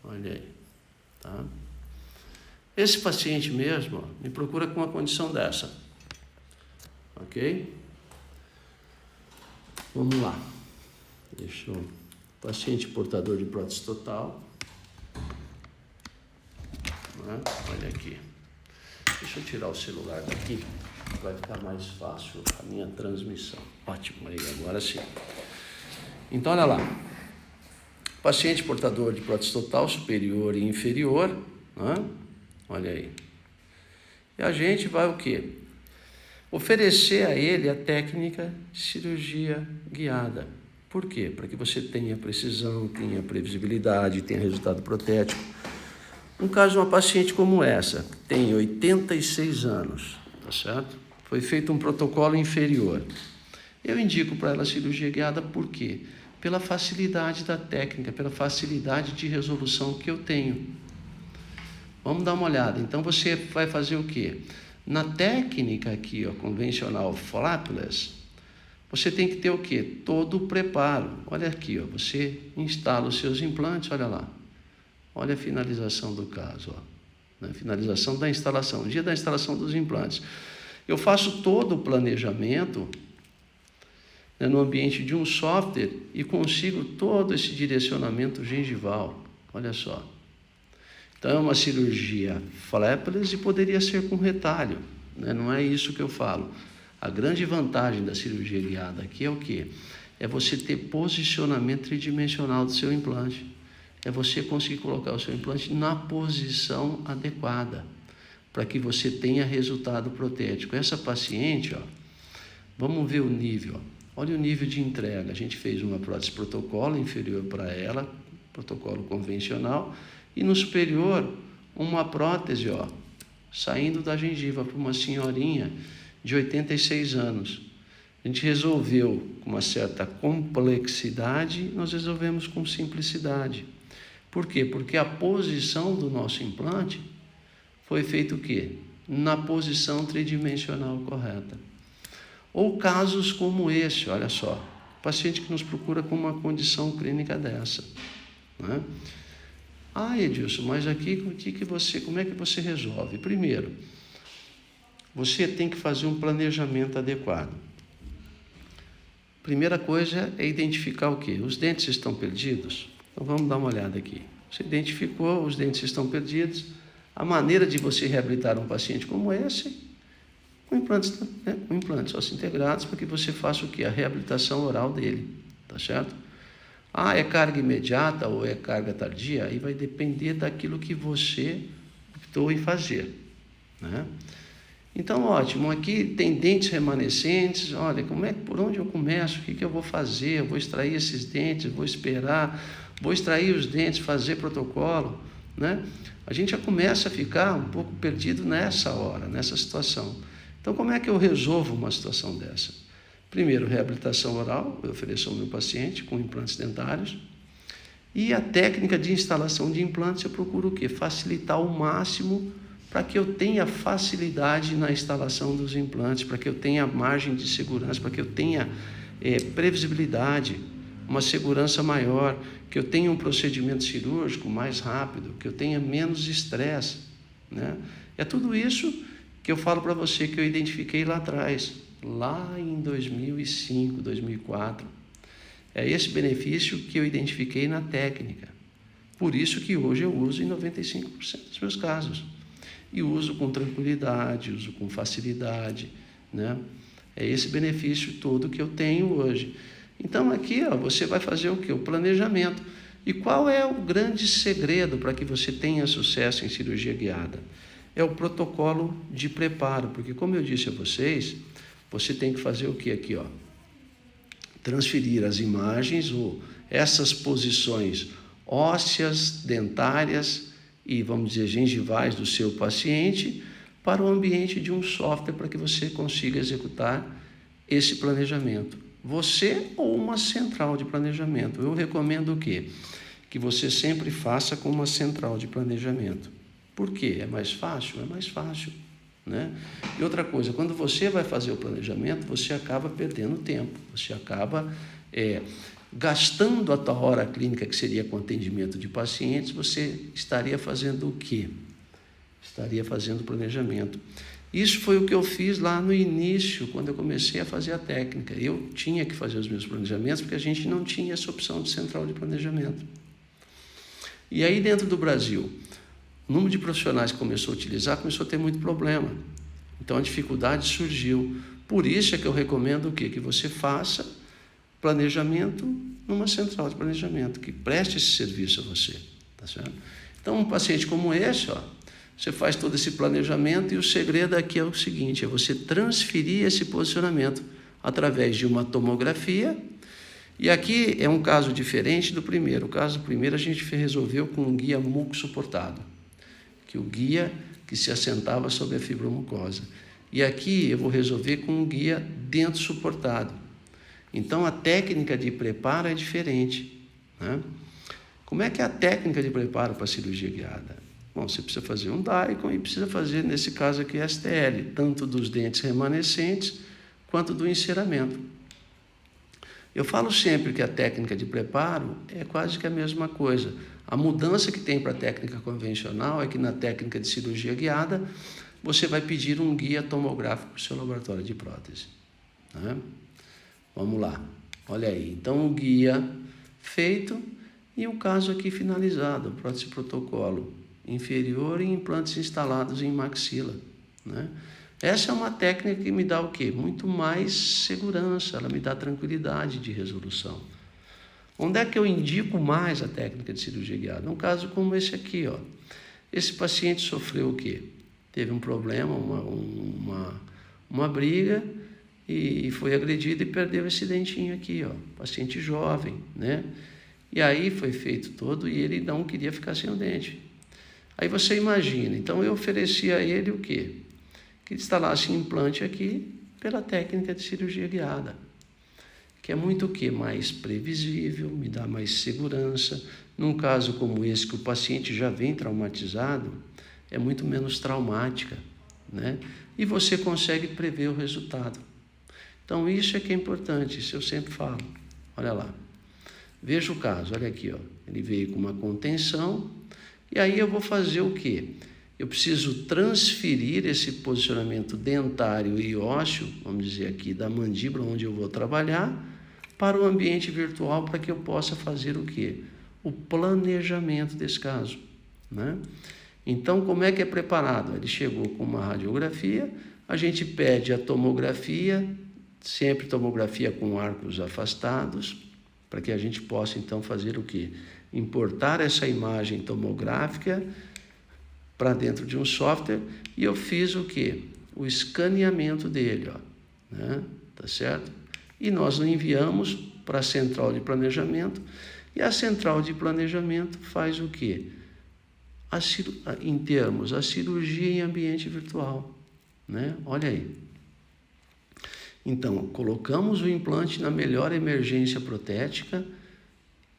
Olha aí, tá? Esse paciente mesmo, ó, me procura com uma condição dessa. Ok? Vamos lá. Deixa eu... Paciente portador de prótese total. Olha aqui. Deixa eu tirar o celular daqui, vai ficar mais fácil a minha transmissão. Ótimo, aí agora sim. Então olha lá. Paciente portador de prótese total superior e inferior, né? Olha aí. E a gente vai o quê? Oferecer a ele a técnica de cirurgia guiada. Por quê? Para que você tenha precisão, tenha previsibilidade, tenha resultado protético. Um caso de uma paciente como essa, que tem 86 anos, tá certo? Foi feito um protocolo inferior. Eu indico para ela a cirurgia guiada por quê? Pela facilidade da técnica, pela facilidade de resolução que eu tenho. Vamos dar uma olhada. Então você vai fazer o quê? Na técnica aqui, ó, convencional flapless, você tem que ter o quê? Todo o preparo. Olha aqui, ó, você instala os seus implantes, olha lá. Olha a finalização do caso, ó, né? Finalização da instalação, dia da instalação dos implantes. Eu faço todo o planejamento né, no ambiente de um software e consigo todo esse direcionamento gengival. Olha só. Então, é uma cirurgia flapless e poderia ser com retalho, né? Não é isso que eu falo. A grande vantagem da cirurgia guiada aqui é o quê? É você ter posicionamento tridimensional do seu implante. É você conseguir colocar o seu implante na posição adequada, para que você tenha resultado protético. Essa paciente, ó, vamos ver o nível. Ó. Olha o nível de entrega. A gente fez uma prótese protocolo inferior para ela, protocolo convencional, e no superior, uma prótese, ó, saindo da gengiva para uma senhorinha de 86 anos. A gente resolveu com uma certa complexidade, nós resolvemos com simplicidade. Por quê? Porque a posição do nosso implante foi feita o quê? Na posição tridimensional correta. Ou casos como esse, olha só, paciente que nos procura com uma condição clínica dessa, né? Edilson, mas aqui como é que você resolve? Primeiro, você tem que fazer um planejamento adequado. Primeira coisa é identificar o quê? Os dentes estão perdidos? Então vamos dar uma olhada aqui. Você identificou, os dentes estão perdidos. A maneira de você reabilitar um paciente como esse, com implantes, né? Com implantes osseointegrados, para que você faça o quê? A reabilitação oral dele, tá certo? É carga imediata ou é carga tardia? Aí vai depender daquilo que você optou em fazer, né? Então, ótimo, aqui tem dentes remanescentes. Olha, por onde eu começo? O que eu vou fazer? Eu vou extrair esses dentes, vou esperar, vou extrair os dentes, fazer protocolo, né? A gente já começa a ficar um pouco perdido nessa hora, nessa situação. Então, como é que eu resolvo uma situação dessa? Primeiro, reabilitação oral, eu ofereço ao meu paciente com implantes dentários. E a técnica de instalação de implantes, eu procuro o quê? Facilitar ao máximo para que eu tenha facilidade na instalação dos implantes, para que eu tenha margem de segurança, para que eu tenha previsibilidade, uma segurança maior, que eu tenha um procedimento cirúrgico mais rápido, que eu tenha menos estresse, né? É tudo isso que eu falo para você que eu identifiquei lá atrás, lá em 2005, 2004. É esse benefício que eu identifiquei na técnica. Por isso que hoje eu uso em 95% dos meus casos. E uso com tranquilidade, uso com facilidade, né? É esse benefício todo que eu tenho hoje. Então aqui, ó, você vai fazer o quê? O planejamento. E qual é o grande segredo para que você tenha sucesso em cirurgia guiada? É o protocolo de preparo, porque como eu disse a vocês, você tem que fazer o quê aqui, ó? Transferir as imagens ou essas posições ósseas, dentárias e, vamos dizer, gengivais do seu paciente para o ambiente de um software para que você consiga executar esse planejamento. Você ou uma central de planejamento. Eu recomendo o quê? Que você sempre faça com uma central de planejamento. Por quê? É mais fácil? É mais fácil, né? E outra coisa, quando você vai fazer o planejamento, você acaba perdendo tempo, você acaba gastando a tua hora clínica, que seria com atendimento de pacientes, você estaria fazendo o quê? Estaria fazendo planejamento. Isso foi o que eu fiz lá no início, quando eu comecei a fazer a técnica. Eu tinha que fazer os meus planejamentos, porque a gente não tinha essa opção de central de planejamento. E aí, dentro do Brasil, o número de profissionais que começou a utilizar começou a ter muito problema. Então, a dificuldade surgiu. Por isso é que eu recomendo o quê? Que você faça planejamento numa central de planejamento, que preste esse serviço a você, tá certo? Então, um paciente como esse, ó, você faz todo esse planejamento e o segredo aqui é o seguinte, é você transferir esse posicionamento através de uma tomografia. E aqui é um caso diferente do primeiro. O caso do primeiro a gente resolveu com um guia muco suportado, que o guia que se assentava sobre a fibromucosa. E aqui eu vou resolver com um guia dentro suportado. Então, a técnica de preparo é diferente, né? Como é que é a técnica de preparo para a cirurgia guiada? Bom, você precisa fazer um DICOM e precisa fazer, nesse caso aqui, STL, tanto dos dentes remanescentes quanto do enceramento. Eu falo sempre que a técnica de preparo é quase que a mesma coisa. A mudança que tem para a técnica convencional é que na técnica de cirurgia guiada, você vai pedir um guia tomográfico para o seu laboratório de prótese, né? Vamos lá. Olha aí, então o guia feito e o caso aqui finalizado, prótese protocolo inferior e implantes instalados em maxila, né? Essa é uma técnica que me dá o quê? Muito mais segurança, ela me dá tranquilidade de resolução. Onde é que eu indico mais a técnica de cirurgia guiada? Um caso como esse aqui, ó. Esse paciente sofreu o quê? Teve um problema, uma briga e foi agredido e perdeu esse dentinho aqui, ó. Paciente jovem, né? E aí foi feito todo e ele não queria ficar sem o dente. Aí você imagina, então eu ofereci a ele o quê? Que instalasse implante aqui pela técnica de cirurgia guiada, que é muito o quê? Mais previsível, me dá mais segurança. Num caso como esse, que o paciente já vem traumatizado, é muito menos traumática, né? E você consegue prever o resultado. Então, isso é que é importante, isso eu sempre falo. Olha lá. Veja o caso, olha aqui, ó. Ele veio com uma contenção, e aí eu vou fazer o quê? Eu preciso transferir esse posicionamento dentário e ósseo, vamos dizer aqui, da mandíbula onde eu vou trabalhar, para o ambiente virtual, para que eu possa fazer o quê? O planejamento desse caso, né? Então, como é que é preparado? Ele chegou com uma radiografia, a gente pede a tomografia, sempre tomografia com arcos afastados, para que a gente possa, então, fazer o quê? Importar essa imagem tomográfica para dentro de um software e eu fiz o quê? O escaneamento dele, ó, né? Tá certo? E nós enviamos para a central de planejamento e a central de planejamento faz o quê? Em termos, a cirurgia em ambiente virtual, né? Olha aí. Então, colocamos o implante na melhor emergência protética,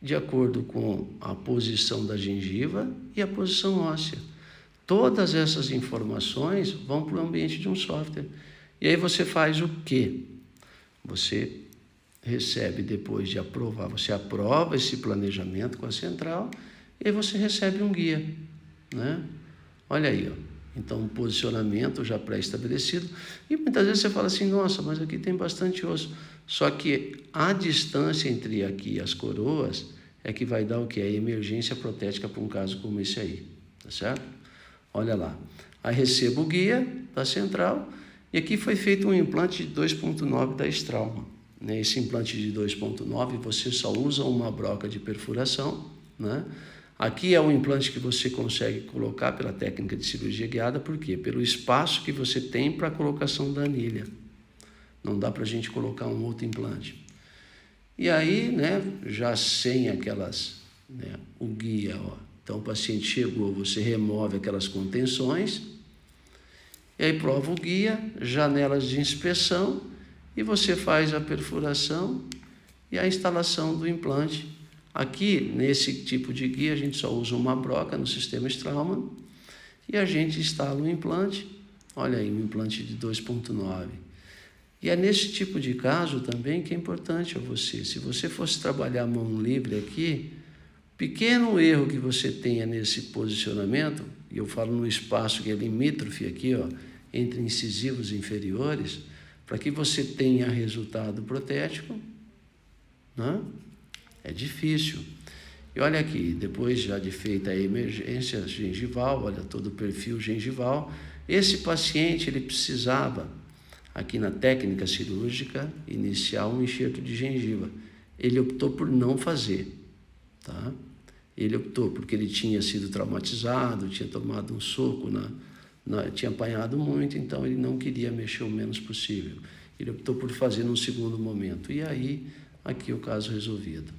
de acordo com a posição da gengiva e a posição óssea. Todas essas informações vão para o ambiente de um software. E aí você faz o quê? Você recebe, depois de aprovar, você aprova esse planejamento com a central e aí você recebe um guia, né? Olha aí, ó. Então, um posicionamento já pré-estabelecido. E muitas vezes você fala assim, nossa, mas aqui tem bastante osso. Só que a distância entre aqui e as coroas é que vai dar o quê? A emergência protética para um caso como esse aí, tá certo? Olha lá. Aí recebo o guia da central e aqui foi feito um implante de 2.9 da Straumann, né? Esse implante de 2.9 você só usa uma broca de perfuração, né? Aqui é um implante que você consegue colocar pela técnica de cirurgia guiada, por quê? Pelo espaço que você tem para a colocação da anilha. Não dá para a gente colocar um outro implante. E aí, né, já sem aquelas, né, o guia, ó. Então o paciente chegou, você remove aquelas contenções, e aí prova o guia, janelas de inspeção, e você faz a perfuração e a instalação do implante. Aqui, nesse tipo de guia, a gente só usa uma broca no sistema Straumann e a gente instala um implante, olha aí, um implante de 2.9. E é nesse tipo de caso também que é importante a você, se você fosse trabalhar mão livre aqui, pequeno erro que você tenha nesse posicionamento, e eu falo no espaço que é limítrofe aqui, ó, entre incisivos inferiores, para que você tenha resultado protético, né? É difícil. E olha aqui, depois já de feita a emergência gengival, olha todo o perfil gengival, esse paciente ele precisava, aqui na técnica cirúrgica, iniciar um enxerto de gengiva. Ele optou por não fazer, tá? Ele optou porque ele tinha sido traumatizado, tinha tomado um soco, tinha apanhado muito, então ele não queria mexer o menos possível. Ele optou por fazer num segundo momento. E aí, aqui o caso resolvido.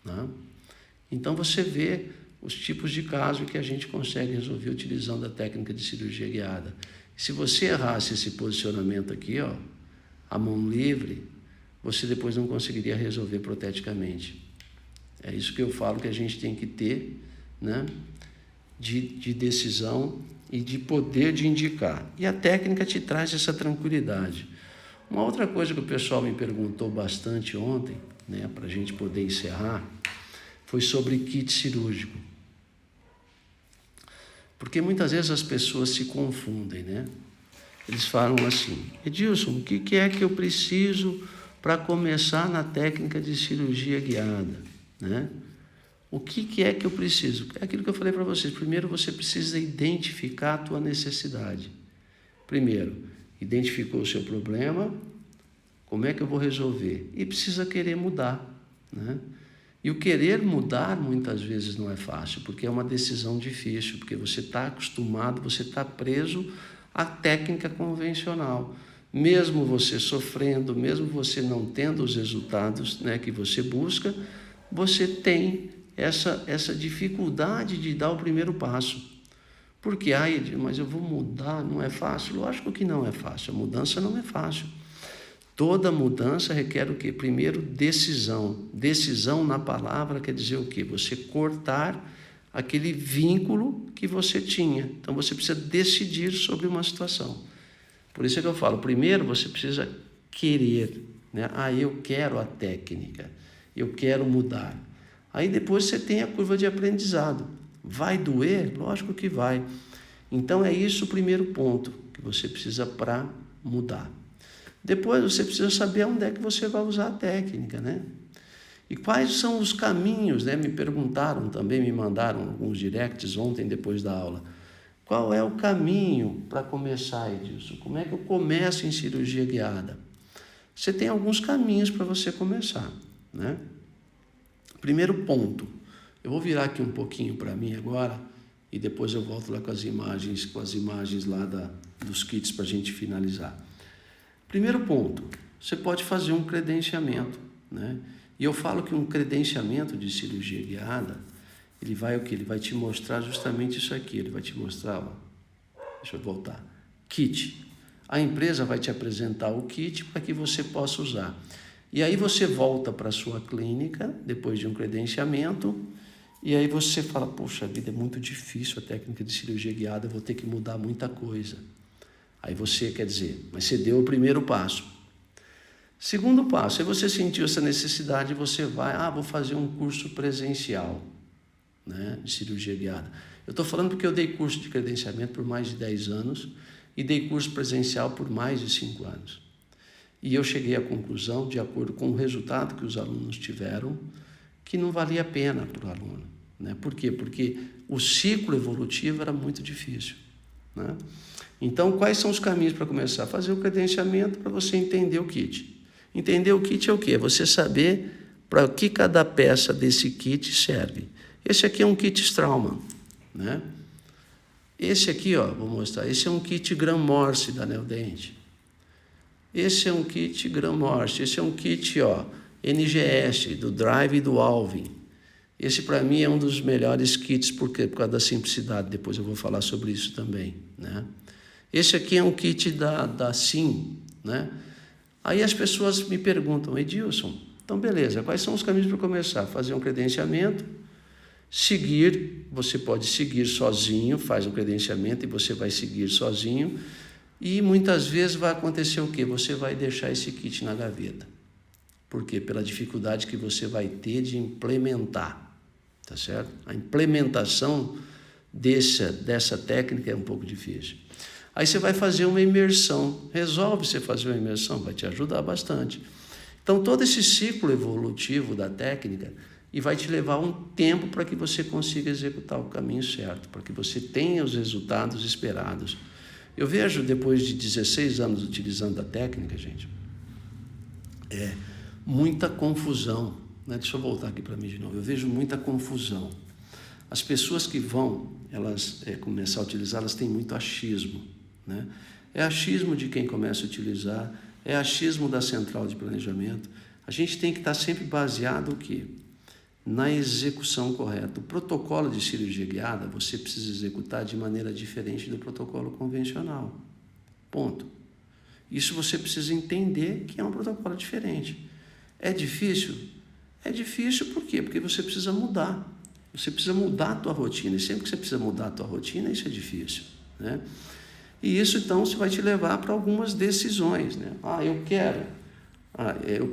Né? Então você vê os tipos de caso que a gente consegue resolver utilizando a técnica de cirurgia guiada. Se você errasse esse posicionamento aqui, ó, a mão livre, você depois não conseguiria resolver proteticamente. É isso que eu falo que a gente tem que ter, né, de decisão e de poder de indicar. E a técnica te traz essa tranquilidade. Uma outra coisa que o pessoal me perguntou bastante ontem, né, para a gente poder encerrar, foi sobre kit cirúrgico. Porque muitas vezes as pessoas se confundem, né? Eles falam assim, Edilson, o que é que eu preciso para começar na técnica de cirurgia guiada, né? O que é que eu preciso? É aquilo que eu falei para vocês. Primeiro, você precisa identificar a tua necessidade. Primeiro, identificou o seu problema, como é que eu vou resolver? E precisa querer mudar, né? E o querer mudar muitas vezes não é fácil, porque é uma decisão difícil, porque você está acostumado, você está preso à técnica convencional. Mesmo você sofrendo, mesmo você não tendo os resultados, né, que você busca, você tem essa dificuldade de dar o primeiro passo. Porque, mas eu vou mudar, não é fácil? Lógico que não é fácil, a mudança não é fácil. Toda mudança requer o quê? Primeiro, decisão. Decisão na palavra quer dizer o quê? Você cortar aquele vínculo que você tinha. Então, você precisa decidir sobre uma situação. Por isso é que eu falo, primeiro você precisa querer, né? Eu quero a técnica, eu quero mudar. Aí depois você tem a curva de aprendizado. Vai doer? Lógico que vai. Então é isso o primeiro ponto que você precisa para mudar. Depois você precisa saber onde é que você vai usar a técnica, né? E quais são os caminhos, né? Me perguntaram também, me mandaram alguns directs ontem depois da aula. Qual é o caminho para começar, Edilson? Como é que eu começo em cirurgia guiada? Você tem alguns caminhos para você começar, né? Primeiro ponto, eu vou virar aqui um pouquinho para mim agora e depois eu volto lá com as imagens lá dos kits para a gente finalizar. Primeiro ponto, você pode fazer um credenciamento, né? E eu falo que um credenciamento de cirurgia guiada, ele vai o quê? Ele vai te mostrar justamente isso aqui, ele vai te mostrar, deixa eu voltar, kit. A empresa vai te apresentar o kit para que você possa usar. E aí você volta para a sua clínica, depois de um credenciamento, e aí você fala, poxa vida, é muito difícil a técnica de cirurgia guiada, eu vou ter que mudar muita coisa. Aí você, quer dizer, mas você deu o primeiro passo. Segundo passo, se você sentiu essa necessidade, você vai, vou fazer um curso presencial, né, de cirurgia guiada. Eu estou falando porque eu dei curso de credenciamento por mais de 10 anos e dei curso presencial por mais de 5 anos. E eu cheguei à conclusão, de acordo com o resultado que os alunos tiveram, que não valia a pena para o aluno, né? Por quê? Porque o ciclo evolutivo era muito difícil, né? Então, quais são os caminhos para começar? Fazer o credenciamento para você entender o kit. Entender o kit é o quê? É você saber para que cada peça desse kit serve. Esse aqui é um kit Straumann, né? Esse aqui, vou mostrar, esse é um kit Gram-Morse da Neodent. Esse é um kit Gram-Morse, esse é um kit NGS, do Drive e do Alvin. Esse para mim é um dos melhores kits, por quê? Por causa da simplicidade, depois eu vou falar sobre isso também, né? Esse aqui é um kit da Sim, né? Aí as pessoas me perguntam, Edilson, então beleza, quais são os caminhos para começar? Fazer um credenciamento, seguir, você pode seguir sozinho, faz um credenciamento e você vai seguir sozinho. E muitas vezes vai acontecer o quê? Você vai deixar esse kit na gaveta. Por quê? Pela dificuldade que você vai ter de implementar, tá certo? A implementação dessa técnica é um pouco difícil. Aí você vai fazer uma imersão. Resolve você fazer uma imersão, vai te ajudar bastante. Então, todo esse ciclo evolutivo da técnica e vai te levar um tempo para que você consiga executar o caminho certo, para que você tenha os resultados esperados. Eu vejo, depois de 16 anos utilizando a técnica, gente, muita confusão, né? Deixa eu voltar aqui para mim de novo. Eu vejo muita confusão. As pessoas que vão, elas começar a utilizar, elas têm muito achismo, né? É achismo de quem começa a utilizar, é achismo da central de planejamento. A gente tem que estar sempre baseado o quê? Na execução correta. O protocolo de cirurgia guiada você precisa executar de maneira diferente do protocolo convencional. Ponto. Isso você precisa entender que é um protocolo diferente. É difícil? É difícil por quê? Porque você precisa mudar. Você precisa mudar a tua rotina. E sempre que você precisa mudar a tua rotina, isso é difícil, né? E isso, então, você vai te levar para algumas decisões, né? Eu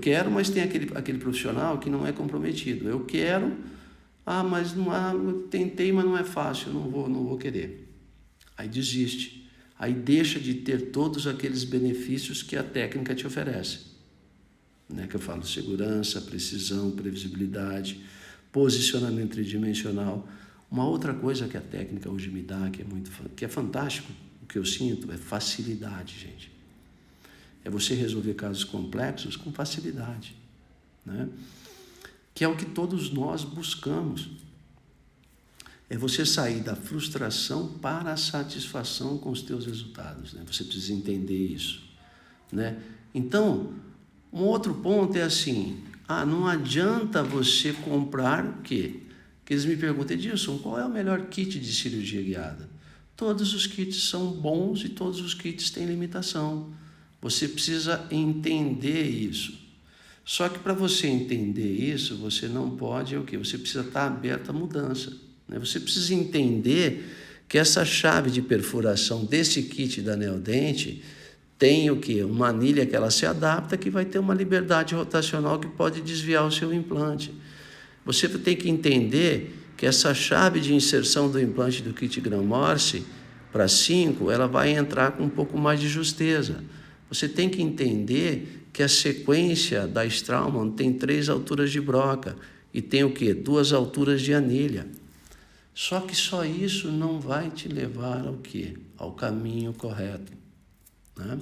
quero, mas tem aquele profissional que não é comprometido. Eu quero, mas eu tentei, mas não é fácil, eu não vou querer. Aí desiste. Aí deixa de ter todos aqueles benefícios que a técnica te oferece. né, que eu falo segurança, precisão, previsibilidade, posicionamento tridimensional. Uma outra coisa que a técnica hoje me dá, que é fantástico, o que eu sinto é facilidade, gente. É você resolver casos complexos com facilidade, né? Que é o que todos nós buscamos. É você sair da frustração para a satisfação com os teus resultados, né? Você precisa entender isso, né? Então, um outro ponto é assim, não adianta você comprar o quê? Que eles me perguntam, Edilson, qual é o melhor kit de cirurgia guiada? Todos os kits são bons e todos os kits têm limitação. Você precisa entender isso. Só que para você entender isso, você não pode, o quê? Você precisa estar aberto à mudança, né? Você precisa entender que essa chave de perfuração desse kit da Neodente tem o quê? Uma anilha que ela se adapta, que vai ter uma liberdade rotacional que pode desviar o seu implante. Você tem que entender que essa chave de inserção do implante do kit Gram-Morse para 5, ela vai entrar com um pouco mais de justeza. Você tem que entender que a sequência da Straumann tem 3 alturas de broca e tem o quê? 2 alturas de anilha. Só que só isso não vai te levar ao quê? Ao caminho correto, né?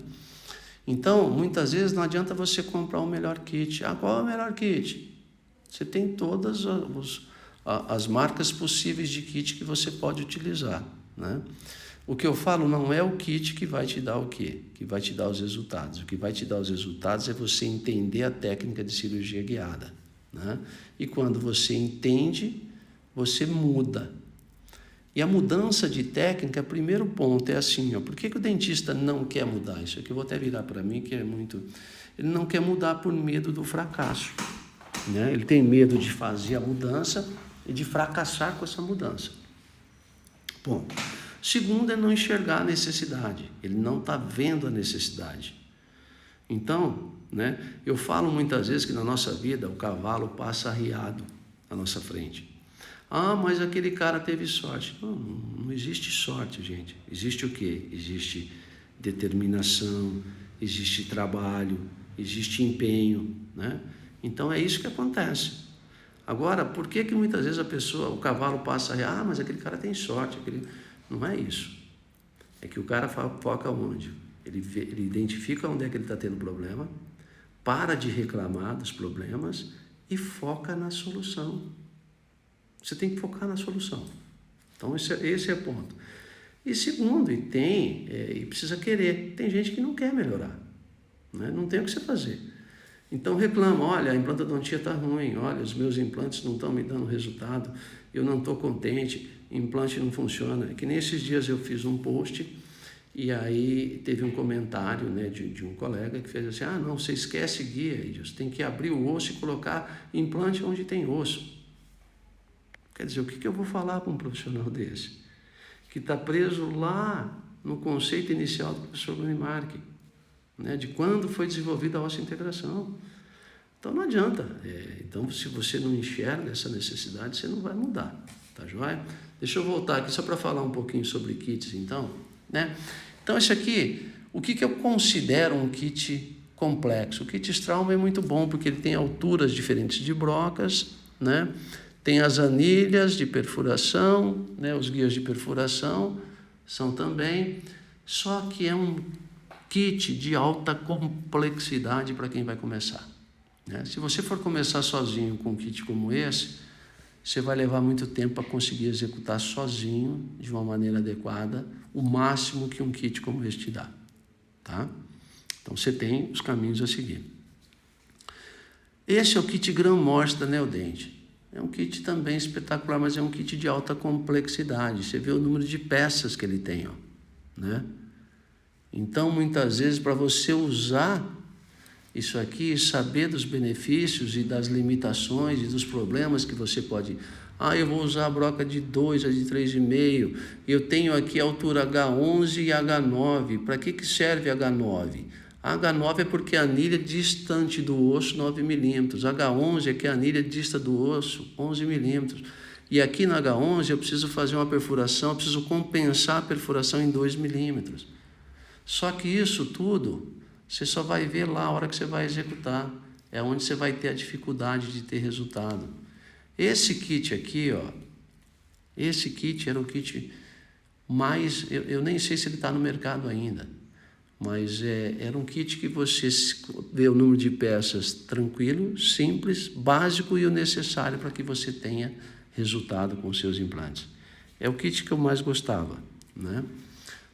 Então, muitas vezes não adianta você comprar o melhor kit. Qual é o melhor kit? Você tem todas as marcas possíveis de kit que você pode utilizar, né? O que eu falo não é o kit que vai te dar o quê? Que vai te dar os resultados. O que vai te dar os resultados é você entender a técnica de cirurgia guiada, né? E quando você entende, você muda. E a mudança de técnica, primeiro ponto é assim, por que o dentista não quer mudar? Isso aqui eu vou até virar para mim, que é muito... Ele não quer mudar por medo do fracasso, né? Ele tem medo de fazer a mudança e de fracassar com essa mudança. Ponto. Segundo é não enxergar a necessidade. Ele não está vendo a necessidade. Então, né, eu falo muitas vezes que na nossa vida o cavalo passa arriado à nossa frente. Mas aquele cara teve sorte. Não existe sorte, gente. Existe o quê? Existe determinação, existe trabalho, existe empenho, né? Então é isso que acontece. Agora, por que muitas vezes o cavalo passa arriado? Mas aquele cara tem sorte. Não é isso. É que o cara foca onde? Ele identifica onde é que ele está tendo problema, para de reclamar dos problemas e foca na solução. Você tem que focar na solução. Então, esse é o ponto. E segundo, e precisa querer. Tem gente que não quer melhorar, né? Não tem o que você fazer. Então reclama, olha, a implantodontia está ruim, olha, os meus implantes não estão me dando resultado, eu não estou contente, implante não funciona. É que nesses dias eu fiz um post e aí teve um comentário, né, de um colega que fez assim, não, você esquece guia, Edilson, tem que abrir o osso e colocar implante onde tem osso. Quer dizer, o que eu vou falar para um profissional desse? Que está preso lá no conceito inicial do professor Brunimark, né, de quando foi desenvolvida a osseointegração. Então não adianta. Então, se você não enxerga essa necessidade, você não vai mudar, tá joia? Deixa eu voltar aqui só para falar um pouquinho sobre kits, então, né? Então, esse aqui, o que eu considero um kit complexo? O kit Straumann é muito bom porque ele tem alturas diferentes de brocas, né? Tem as anilhas de perfuração, né? Os guias de perfuração são também, só que é um kit de alta complexidade para quem vai começar, né? Se você for começar sozinho com um kit como esse, você vai levar muito tempo para conseguir executar sozinho, de uma maneira adequada, o máximo que um kit como esse te dá, tá? Então, você tem os caminhos a seguir. Esse é o kit Gram-Morse da Neodente. É um kit também espetacular, mas é um kit de alta complexidade. Você vê o número de peças que ele tem, né? Então, muitas vezes, para você usar isso aqui, saber dos benefícios e das limitações e dos problemas que você pode... eu vou usar a broca de 2, a de 3,5. Eu tenho aqui a altura H11 e H9. Para que serve H9? A H9 é porque a anilha distante do osso, 9 milímetros. H11 é que a anilha dista do osso, 11 milímetros. E aqui na H11 eu preciso fazer uma perfuração, eu preciso compensar a perfuração em 2 milímetros. Só que isso tudo, você só vai ver lá a hora que você vai executar. é onde você vai ter a dificuldade de ter resultado. Esse kit aqui, ó, esse kit era o kit mais, eu nem sei se ele está no mercado ainda, mas era um kit que você vê o número de peças tranquilo, simples, básico e o necessário para que você tenha resultado com os seus implantes. É o kit que eu mais gostava, né?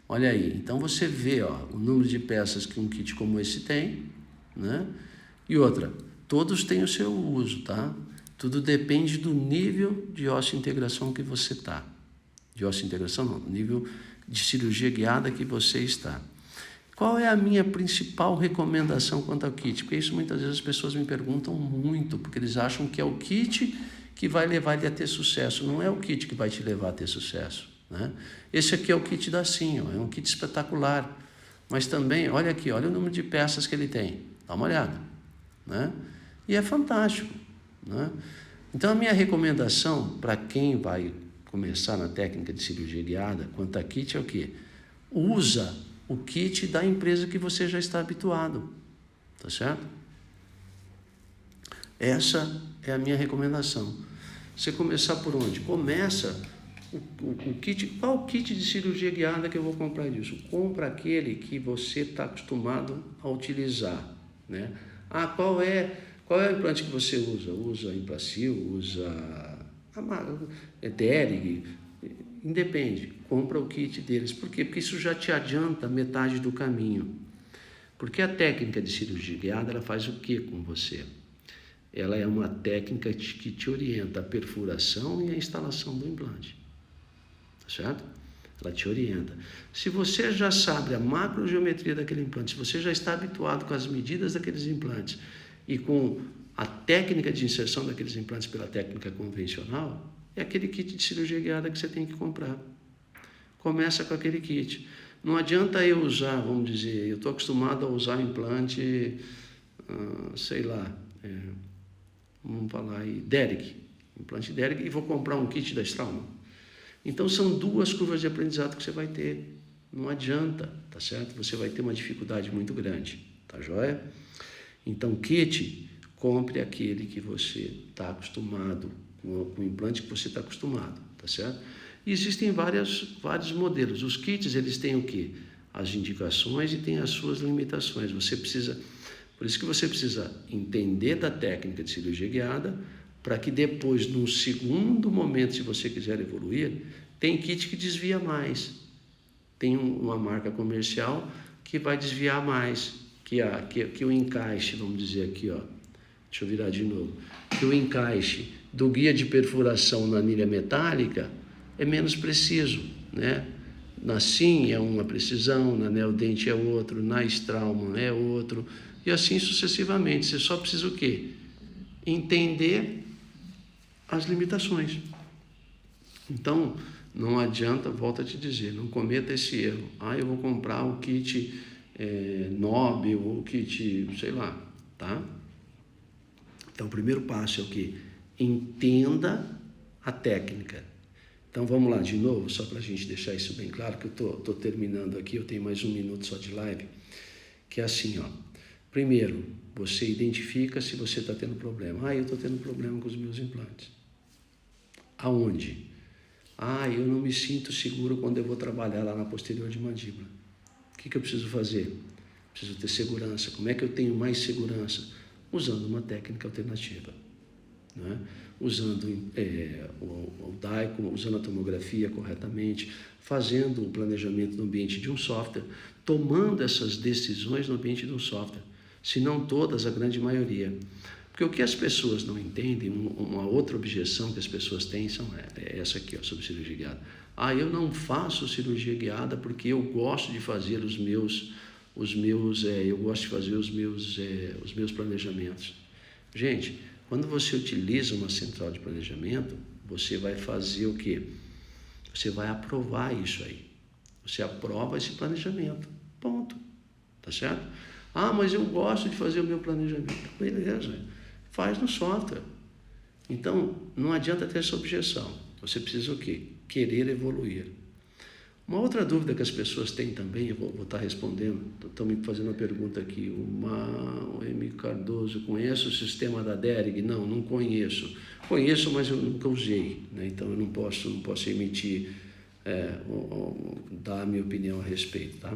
Olha aí, então você vê, ó, o número de peças que um kit como esse tem, né? E outra, todos têm o seu uso, tá? Tudo depende do nível de osteointegração que você está. De osteointegração não, nível de cirurgia guiada que você está. Qual é a minha principal recomendação quanto ao kit? Porque isso muitas vezes as pessoas me perguntam muito, porque eles acham que é o kit que vai levar ele a ter sucesso. Não é o kit que vai te levar a ter sucesso, né? Esse aqui é o kit da Sim, ó, é um kit espetacular. Mas também, olha aqui, olha o número de peças que ele tem. Dá uma olhada, né? E é fantástico, né? Então a minha recomendação para quem vai começar na técnica de cirurgia guiada quanto a kit é o quê? Usa o kit da empresa que você já está habituado, tá certo? Essa é a minha recomendação. Você começar por onde? Começa o kit. Qual o kit de cirurgia guiada que eu vou comprar disso? Compra aquele que você está acostumado a utilizar, né? Ah, qual é o implante que você usa? Usa Implacil, usa Dering, independe. Compra o kit deles. Por quê? Porque isso já te adianta metade do caminho. Porque a técnica de cirurgia guiada, ela faz o que com você? Ela é uma técnica que te orienta a perfuração e a instalação do implante. Tá certo? Ela te orienta. Se você já sabe a macrogeometria daquele implante, se você já está habituado com as medidas daqueles implantes e com a técnica de inserção daqueles implantes pela técnica convencional, é aquele kit de cirurgia guiada que você tem que comprar. Começa com aquele kit. Não adianta eu usar, vamos dizer, eu estou acostumado a usar implante, sei lá, vamos falar aí, Dering, implante Dering, e vou comprar um kit da Straumann. Então são duas curvas de aprendizado que você vai ter. Não adianta, tá certo? Você vai ter uma dificuldade muito grande, tá joia? Então, kit, compre aquele que você está acostumado, com o implante que você está acostumado, tá certo? E existem vários modelos. Os kits, eles têm o quê? As indicações e têm as suas limitações. Por isso que você precisa entender da técnica de cirurgia guiada, para que depois, num segundo momento, se você quiser evoluir, tem kit que desvia mais. Tem uma marca comercial que vai desviar mais, que o encaixe, vamos dizer aqui, ó, deixa eu virar de novo, que o encaixe do guia de perfuração na anilha metálica é menos preciso, né? Na Sim é uma precisão, na Neodent é outro, na Straumann é outro, e assim sucessivamente. Você só precisa o quê? Entender as limitações. Então, não adianta, volto a te dizer, não cometa esse erro. Eu vou comprar o kit Nobel, ou o kit, sei lá, tá? Então, o primeiro passo é o quê? Entenda a técnica. Então, vamos lá de novo, só para a gente deixar isso bem claro, que eu estou terminando aqui, eu tenho mais 1 minuto só de live, que é assim, ó. Primeiro, você identifica se você está tendo problema. Eu estou tendo problema com os meus implantes. Aonde? Eu não me sinto seguro quando eu vou trabalhar lá na posterior de mandíbula. O que eu preciso fazer? Preciso ter segurança. Como é que eu tenho mais segurança? Usando uma técnica alternativa, né? Usando o DICOM, usando a tomografia corretamente, fazendo o planejamento no ambiente de um software, tomando essas decisões no ambiente de um software. Se não todas, a grande maioria. Porque o que as pessoas não entendem, uma outra objeção que as pessoas têm é essa aqui, ó, sobre cirurgia guiada. Eu não faço cirurgia guiada porque eu gosto de fazer os meus planejamentos. Gente, quando você utiliza uma central de planejamento, você vai fazer o quê? Você vai aprovar isso aí. Você aprova esse planejamento. Ponto. Tá certo? Mas eu gosto de fazer o meu planejamento. Beleza. Faz no software. Então, não adianta ter essa objeção. Você precisa o quê? Querer evoluir. Uma outra dúvida que as pessoas têm também, eu vou estar respondendo, estão me fazendo uma pergunta aqui, o M. Cardoso, conhece o sistema da DERG? Não conheço. Conheço, mas eu nunca usei, né? Então eu não posso emitir, dar a minha opinião a respeito, tá?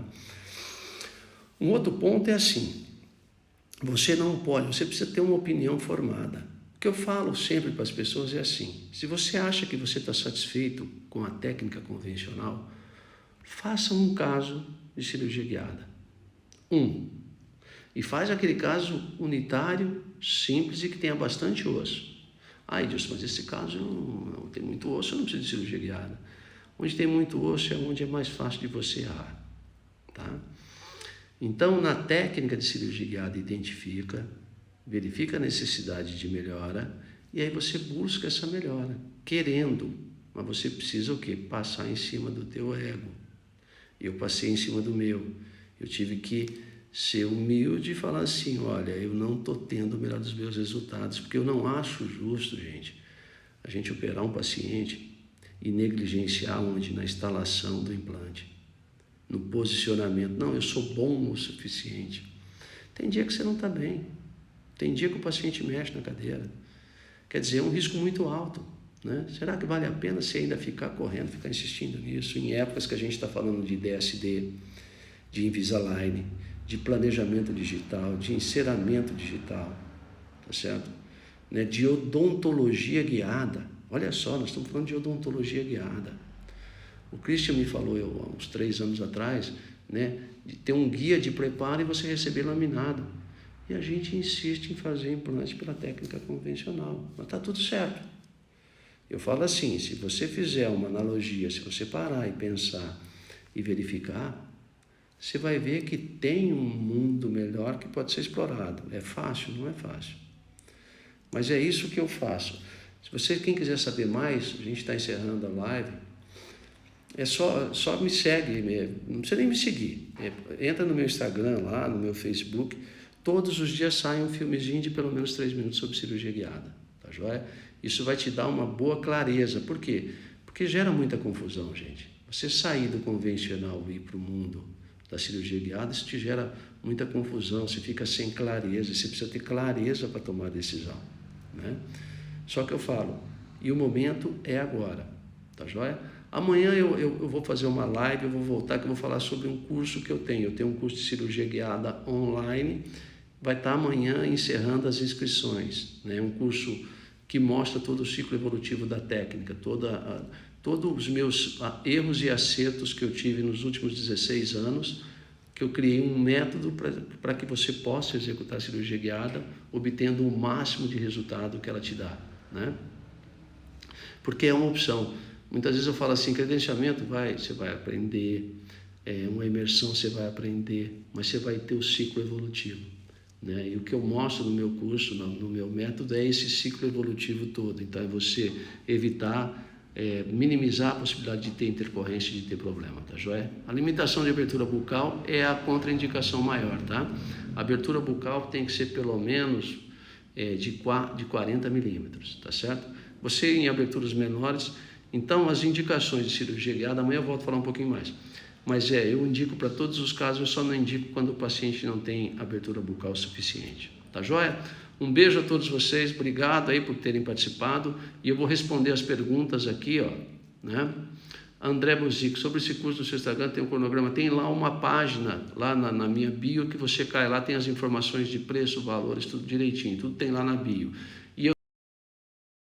Um outro ponto é assim, você precisa ter uma opinião formada. O que eu falo sempre para as pessoas é assim, se você acha que você está satisfeito com a técnica convencional, faça um caso de cirurgia guiada. E faz aquele caso unitário, simples e que tenha bastante osso. Edilson, mas esse caso não tem muito osso, eu não preciso de cirurgia guiada. Onde tem muito osso é onde é mais fácil de você errar. Tá? Então, na técnica de cirurgia guiada, verifica a necessidade de melhora e aí você busca essa melhora, querendo. Mas você precisa o quê? Passar em cima do teu ego. Eu passei em cima do meu. Eu tive que ser humilde e falar assim, olha, eu não estou tendo o melhor dos meus resultados, porque eu não acho justo, gente, a gente operar um paciente e negligenciar onde? Na instalação do implante, no posicionamento. Não, eu sou bom o suficiente. Tem dia que você não está bem. Tem dia que o paciente mexe na cadeira. Quer dizer, é um risco muito alto. Né? Será que vale a pena você ainda ficar correndo, ficar insistindo nisso, em épocas que a gente está falando de DSD, de Invisalign, de planejamento digital, de enceramento digital, tá certo? Né? De odontologia guiada. Olha só, nós estamos falando de odontologia guiada. O Christian me falou há uns 3 anos atrás, né, de ter um guia de preparo e você receber laminado. E a gente insiste em fazer implante pela técnica convencional. Mas está tudo certo. Eu falo assim, se você fizer uma analogia, se você parar e pensar e verificar, você vai ver que tem um mundo melhor que pode ser explorado. É fácil? Não é fácil. Mas é isso que eu faço. Se você, quem quiser saber mais, a gente está encerrando a live, é só me segue, não precisa nem me seguir. Entra no meu Instagram lá, no meu Facebook, todos os dias sai um filmezinho de pelo menos 3 minutos sobre cirurgia guiada, tá joia? Isso vai te dar uma boa clareza. Por quê? Porque gera muita confusão, gente. Você sair do convencional e ir para o mundo da cirurgia guiada, isso te gera muita confusão, você fica sem clareza, você precisa ter clareza para tomar a decisão, né? Só que eu falo, e o momento é agora, tá joia? Amanhã eu vou fazer uma live, eu vou voltar que eu vou falar sobre um curso que eu tenho. Eu tenho um curso de cirurgia guiada online, vai estar amanhã encerrando as inscrições, né? Um curso que mostra todo o ciclo evolutivo da técnica, todos os meus erros e acertos que eu tive nos últimos 16 anos, que eu criei um método para que você possa executar a cirurgia guiada, obtendo o máximo de resultado que ela te dá, né? Porque é uma opção. Muitas vezes eu falo assim, credenciamento, você vai aprender, uma imersão você vai aprender, mas você vai ter o ciclo evolutivo, né? E o que eu mostro no meu curso, no meu método, é esse ciclo evolutivo todo. Então é você evitar, minimizar a possibilidade de ter intercorrência e de ter problema, tá joia? A limitação de abertura bucal é a contraindicação maior, tá? A abertura bucal tem que ser pelo menos de 40 milímetros, tá certo? Você em aberturas menores, então as indicações de cirurgia guiada, amanhã eu volto a falar um pouquinho mais. Mas eu indico para todos os casos, eu só não indico quando o paciente não tem abertura bucal suficiente, tá joia? Um beijo a todos vocês, obrigado aí por terem participado e eu vou responder as perguntas aqui, ó, né? André Buzico, sobre esse curso do seu Instagram tem um cronograma, tem lá uma página, lá na minha bio, que você cai lá, tem as informações de preço, valores, tudo direitinho, tudo tem lá na bio.